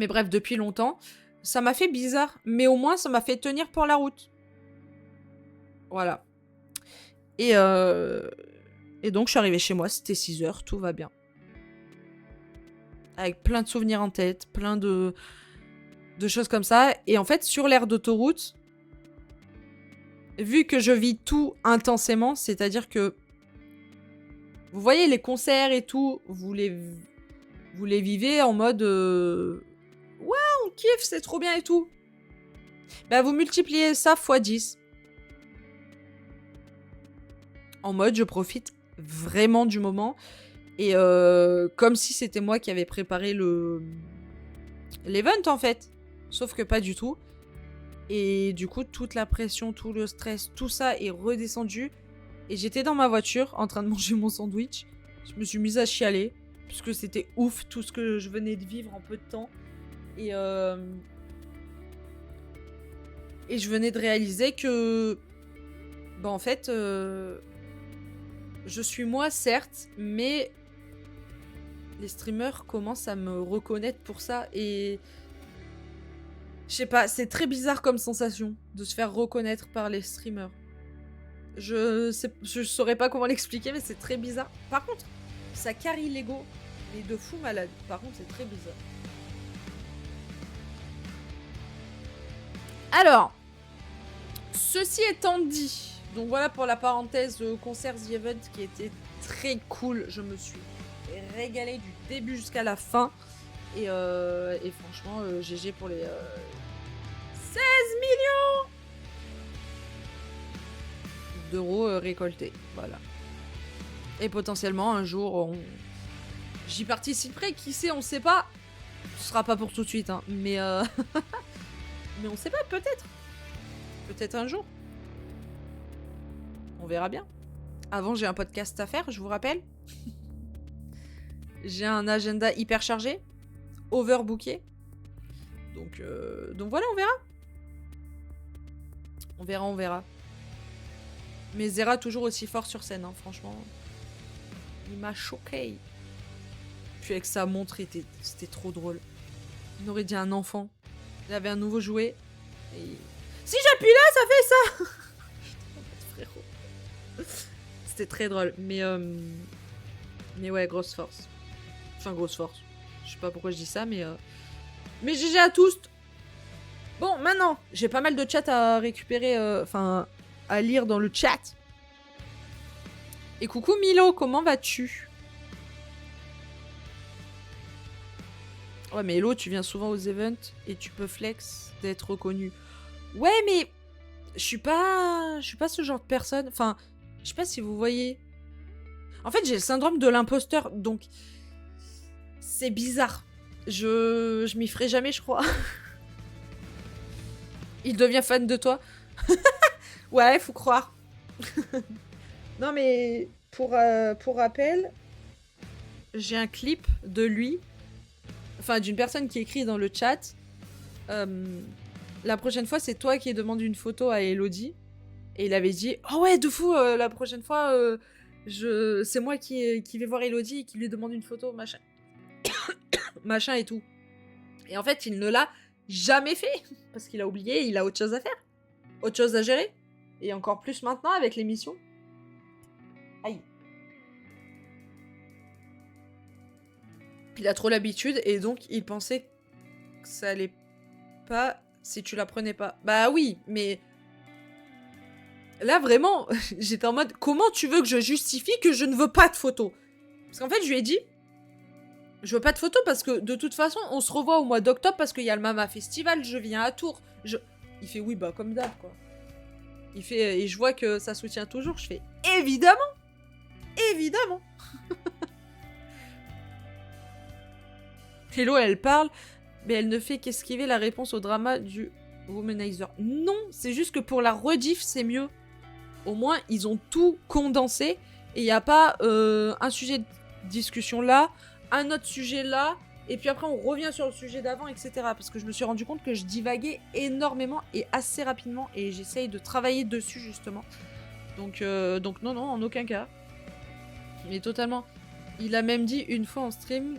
bref, depuis longtemps. Ça m'a fait bizarre, mais au moins ça m'a fait tenir pour la route. Voilà. Et donc je suis arrivée chez moi, c'était 6h, tout va bien. Avec plein de souvenirs en tête, plein de choses comme ça. Et en fait, sur l'aire d'autoroute, vu que je vis tout intensément, c'est-à-dire que vous voyez les concerts et tout, vous les vivez en mode... Ouais, on kiffe, c'est trop bien et tout. Bah, vous multipliez ça x 10. En mode, je profite vraiment du moment. Et comme si c'était moi qui avais préparé l'event, en fait. Sauf que pas du tout. Et du coup, toute la pression, tout le stress, tout ça est redescendu. Et j'étais dans ma voiture, en train de manger mon sandwich. Je me suis mise à chialer. Puisque c'était ouf, tout ce que je venais de vivre en peu de temps. Et je venais de réaliser que... Bah en fait... je suis moi, certes, mais... Les streamers commencent à me reconnaître pour ça. Et... Je sais pas, c'est très bizarre comme sensation de se faire reconnaître par les streamers. Je saurais pas comment l'expliquer, mais c'est très bizarre. Par contre, ça carry l'ego. Mais de fou malade. Par contre, c'est très bizarre. Alors, ceci étant dit, donc voilà pour la parenthèse concert The Event qui était très cool. Je me suis régalée du début jusqu'à la fin. Et franchement, GG pour les 16 millions d'euros récoltés. Voilà. Et potentiellement, un jour, j'y participerai. Qui sait, on sait pas. Ce sera pas pour tout de suite, hein. Mais, mais on sait pas, peut-être. Peut-être un jour. On verra bien. Avant, j'ai un podcast à faire, je vous rappelle. J'ai un agenda hyper chargé. Overbooké. Donc voilà, on verra. On verra. Mais Zera toujours aussi fort sur scène, hein, franchement. Il m'a choqué. Puis avec sa montre, c'était trop drôle. On aurait dit un enfant. Il avait un nouveau jouet. Et... Si j'appuie là, ça fait ça. Putain, frérot. C'était très drôle. Mais ouais, grosse force. Enfin, grosse force. Je sais pas pourquoi je dis ça, mais GG à tous. Bon, maintenant, j'ai pas mal de chats à récupérer, à lire dans le chat. Et coucou Milo, comment vas-tu? Ouais, mais Hello, tu viens souvent aux events et tu peux flex d'être reconnu. Ouais, mais je suis pas ce genre de personne. Enfin, je sais pas si vous voyez. En fait, j'ai le syndrome de l'imposteur, donc c'est bizarre. Je m'y ferai jamais, je crois. Il devient fan de toi. Ouais, faut croire. Non, mais pour rappel, j'ai un clip de lui, enfin d'une personne qui écrit dans le chat. La prochaine fois, c'est toi qui demande une photo à Elodie. Et il avait dit, oh ouais, de fou, la prochaine fois, c'est moi qui vais voir Elodie et qui lui demande une photo, machin. Machin et tout. Et en fait, il ne l'a jamais fait. Parce qu'il a oublié, il a autre chose à faire. Autre chose à gérer. Et encore plus maintenant avec l'émission. Aïe. Il a trop l'habitude et donc il pensait que ça allait pas si tu la prenais pas. Bah oui, mais... Là, vraiment, j'étais en mode, comment tu veux que je justifie que je ne veux pas de photos? Parce qu'en fait, je lui ai dit, je veux pas de photos parce que, de toute façon, on se revoit au mois d'octobre parce qu'il y a le Mama Festival, je viens à Tours. Il fait, oui, bah, comme d'hab, quoi. Il fait, et je vois que ça soutient toujours, je fais, évidemment! Évidemment! Hello, elle parle, mais elle ne fait qu'esquiver la réponse au drama du Womanizer. Non, c'est juste que pour la rediff, c'est mieux. Au moins, ils ont tout condensé et il n'y a pas un sujet de discussion là, un autre sujet là, et puis après on revient sur le sujet d'avant, etc. Parce que je me suis rendu compte que je divaguais énormément et assez rapidement et j'essaye de travailler dessus justement. Donc non, en aucun cas. Mais totalement. Il a même dit une fois en stream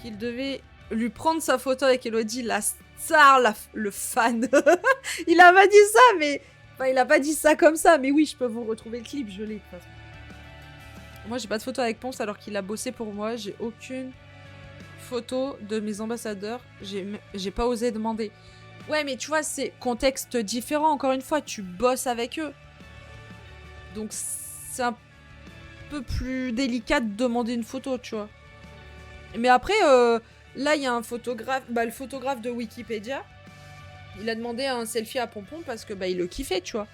qu'il devait lui prendre sa photo avec Elodie, la star, le fan. Il a pas dit ça, mais... Enfin, il a pas dit ça comme ça, mais oui, je peux vous retrouver le clip, je l'ai de toute façon. Moi, j'ai pas de photo avec Ponce alors qu'il a bossé pour moi. J'ai aucune photo de mes ambassadeurs. J'ai pas osé demander. Ouais, mais tu vois, c'est contexte différent. Encore une fois, tu bosses avec eux. Donc, c'est un peu plus délicat de demander une photo, tu vois. Mais après, là, il y a un photographe, le photographe de Wikipédia. Il a demandé un selfie à Pompon parce que il le kiffait, tu vois.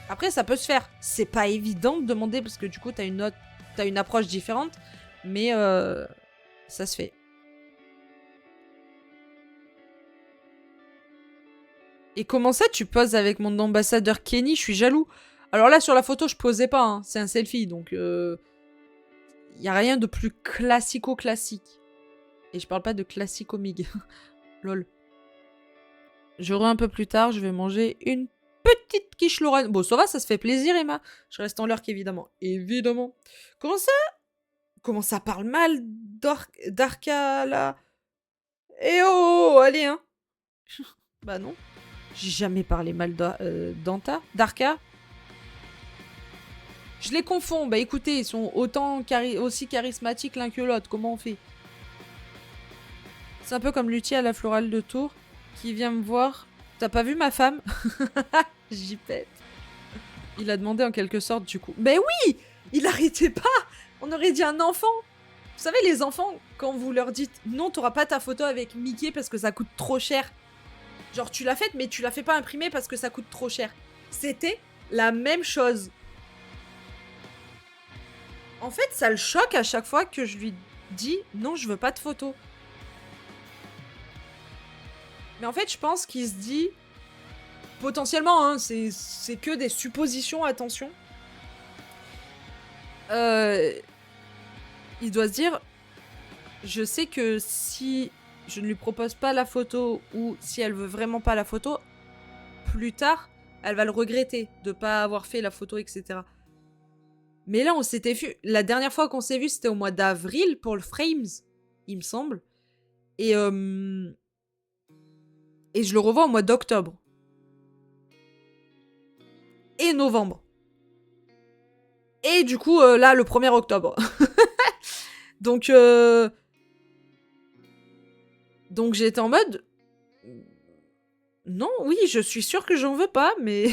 Après, ça peut se faire. C'est pas évident de demander parce que du coup, t'as une approche différente. Mais ça se fait. Et comment ça, tu poses avec mon ambassadeur Kenny? Je suis jaloux. Alors là, sur la photo, je posais pas. Hein. C'est un selfie, donc... y a rien de plus classico-classique. Et je parle pas de classico-mig. Lol. Je reviens un peu plus tard, je vais manger une petite quiche Lorraine. Bon, ça va, ça se fait plaisir, Emma. Je reste en lurk, évidemment. Évidemment. Comment ça parle mal d'Arca, là? Eh oh, allez, hein. Bah non. J'ai jamais parlé mal d'Arca. Je les confonds. Bah écoutez, ils sont aussi charismatiques l'un que l'autre. Comment on fait? C'est un peu comme Luthier à la Florale de Tours qui vient me voir. T'as pas vu ma femme? J'y pète. Il a demandé en quelque sorte du coup. Mais oui! Il arrêtait pas! On aurait dit un enfant! Vous savez, les enfants, quand vous leur dites non, t'auras pas ta photo avec Mickey parce que ça coûte trop cher. Genre, tu l'as faite, mais tu la fais pas imprimer parce que ça coûte trop cher. C'était la même chose. En fait, ça le choque à chaque fois que je lui dis non, je veux pas de photos. Mais en fait, je pense qu'il se dit potentiellement, hein, c'est que des suppositions, attention. Il doit se dire, je sais que si je ne lui propose pas la photo ou si elle veut vraiment pas la photo, plus tard, elle va le regretter de pas avoir fait la photo, etc. Mais là, on s'était vu. La dernière fois qu'on s'est vu, c'était au mois d'avril pour le Frames, il me semble. Et je le revois au mois d'octobre. Et novembre. Et du coup, là, le 1er octobre. Donc j'étais en mode... Non, oui, je suis sûre que j'en veux pas, mais...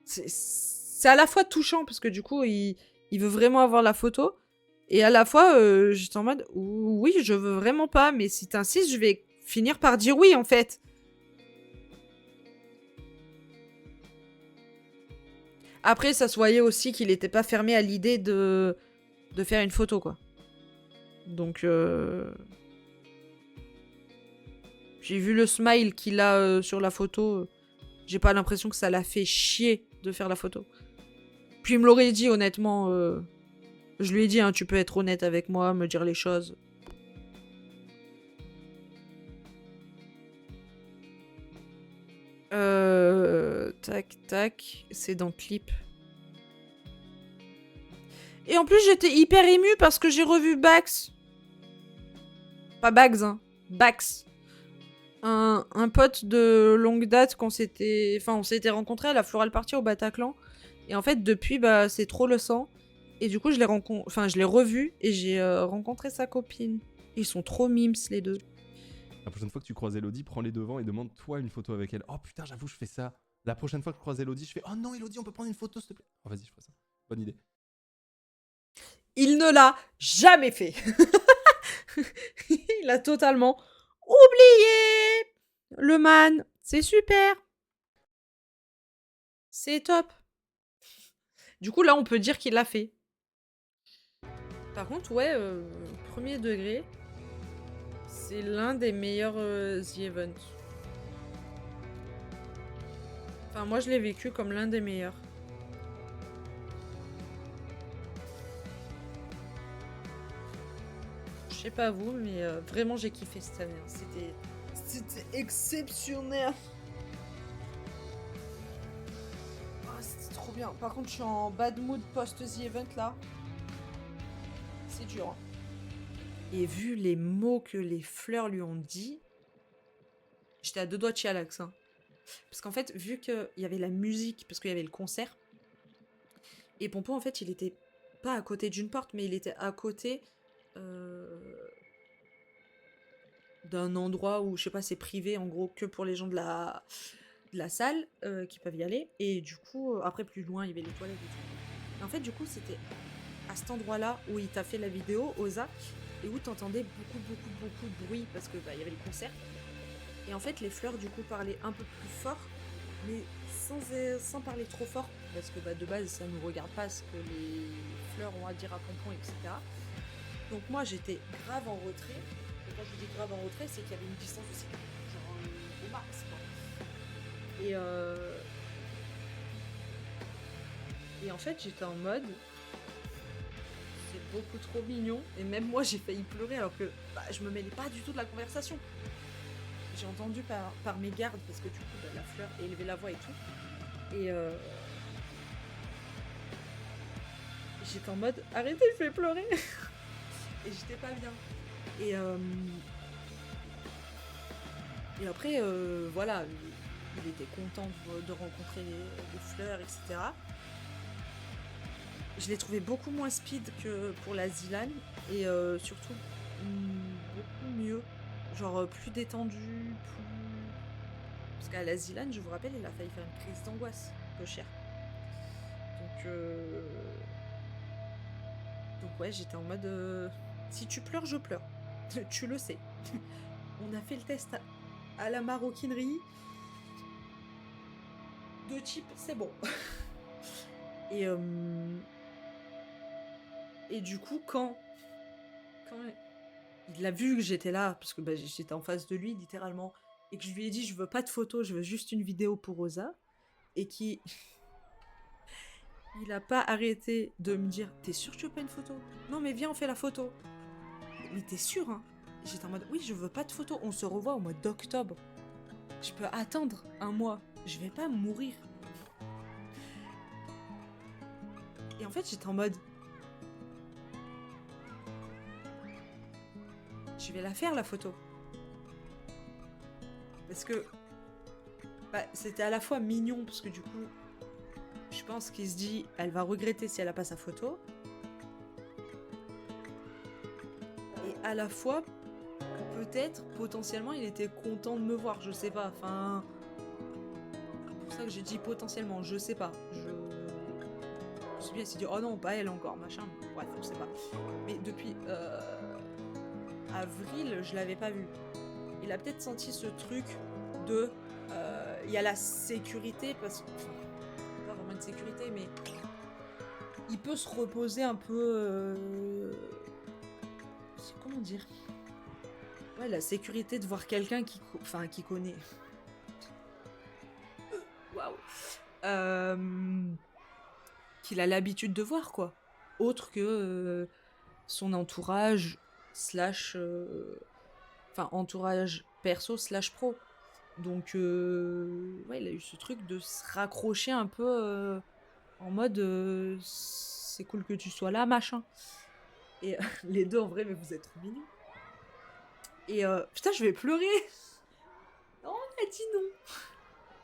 c'est à la fois touchant, parce que du coup, il veut vraiment avoir la photo. Et à la fois, j'étais en mode... Oui, je veux vraiment pas, mais si t'insistes, je vais finir par dire oui, en fait. Après, ça se voyait aussi qu'il était pas fermé à l'idée de faire une photo, quoi. Donc... J'ai vu le smile qu'il a sur la photo. J'ai pas l'impression que ça l'a fait chier de faire la photo. Puis il me l'aurait dit, honnêtement. Je lui ai dit, hein, tu peux être honnête avec moi, me dire les choses. Tac, tac. C'est dans Clip. Et en plus, j'étais hyper émue parce que j'ai revu Bax. Pas Bags, hein. Bax. Un pote de longue date qu'on s'était... Enfin, on s'était rencontrés à la Floral Party au Bataclan. Et en fait, depuis, bah, c'est trop le sang. Et du coup, je l'ai revu et j'ai rencontré sa copine. Ils sont trop mimes, les deux. La prochaine fois que tu croises Elodie, prends les devants et demande-toi une photo avec elle. Oh putain, j'avoue, je fais ça. La prochaine fois que je croise Elodie, je fais oh non, Elodie, on peut prendre une photo, s'il te plaît. Oh, vas-y, je ferai ça. Bonne idée. Il ne l'a jamais fait. Il a totalement oublié. Le man, c'est super. C'est top. Du coup, là, on peut dire qu'il l'a fait. Par contre, ouais, premier degré, c'est l'un des meilleurs The Event. Enfin, moi, je l'ai vécu comme l'un des meilleurs. Je sais pas vous, mais vraiment, j'ai kiffé cette année. C'était exceptionnel. Ah, c'était trop bien. Par contre, je suis en bad mood post-The Event, là. C'est dur. Hein. Et vu les mots que les fleurs lui ont dit, j'étais à deux doigts de chialax. Hein. Parce qu'en fait, vu qu'il y avait la musique, parce qu'il y avait le concert, et Pompon, en fait, il était pas à côté d'une porte, mais il était à côté d'un endroit où, je sais pas, c'est privé, en gros, que pour les gens de la salle qui peuvent y aller. Et du coup, après, plus loin, il y avait les toilettes et tout. Et en fait, du coup, c'était à cet endroit-là où il t'a fait la vidéo, Oza, et où t'entendais beaucoup de bruit, parce que bah, y avait le concert. Et en fait, les fleurs, du coup, parlaient un peu plus fort, mais sans parler trop fort, parce que bah, de base, ça nous regarde pas ce que les fleurs ont à dire à Pompon, etc. Donc moi, j'étais grave en retrait. Et quand je dis grave en retrait, c'est qu'il y avait une distance aussi, genre au max, quoi. Et en fait, j'étais en mode... C'est beaucoup trop mignon. Et même moi, j'ai failli pleurer alors que bah, je me mêlais pas du tout de la conversation. J'ai entendu par mes gardes, parce que du coup, bah, la fleur élevait la voix et tout. Et j'étais en mode, arrêtez, je vais pleurer. Et j'étais pas bien. Et après, voilà, il était content de rencontrer les fleurs, etc. Je l'ai trouvé beaucoup moins speed que pour la Zilan. Et surtout, beaucoup mieux. Genre plus détendu, plus... Parce qu'à la Zilan, je vous rappelle, il a failli faire une crise d'angoisse, peu cher. Donc ouais, j'étais en mode... si tu pleures, je pleure. Tu le sais. On a fait le test à la maroquinerie. 2 types, c'est bon. Et, et du coup, quand il a vu que j'étais là, parce que bah, j'étais en face de lui, littéralement, et que je lui ai dit, je veux pas de photos, je veux juste une vidéo pour Rosa, et qui... il a pas arrêté de me dire, t'es sûr que tu veux pas une photo? Non mais viens, on fait la photo. Mais t'es sûr, hein? J'étais en mode, oui, je veux pas de photo, on se revoit au mois d'octobre. Je peux attendre un mois, je vais pas mourir. Et en fait, j'étais en mode... je vais la faire, la photo. Parce que... bah, c'était à la fois mignon, parce que du coup... je pense qu'il se dit, elle va regretter si elle a pas sa photo. Et à la fois, peut-être, potentiellement, il était content de me voir, je sais pas, enfin... c'est pour ça que j'ai dit potentiellement, je sais pas. Je sais bien, il s'est dit, oh non, pas elle encore, machin. Bref, je sais pas. Mais depuis avril, je l'avais pas vu. Il a peut-être senti ce truc de... il y a la sécurité, parce que... enfin, pas vraiment une sécurité, mais... il peut se reposer un peu... comment dire? Ouais, la sécurité de voir quelqu'un qui connaît. Waouh. Qu'il a l'habitude de voir, quoi. Autre que son entourage slash... enfin, entourage perso slash pro. Donc, ouais, il a eu ce truc de se raccrocher un peu en mode c'est cool que tu sois là, machin. Et les deux, en vrai, mais vous êtes trop mignons. Et putain, je vais pleurer. Non, on a dit non.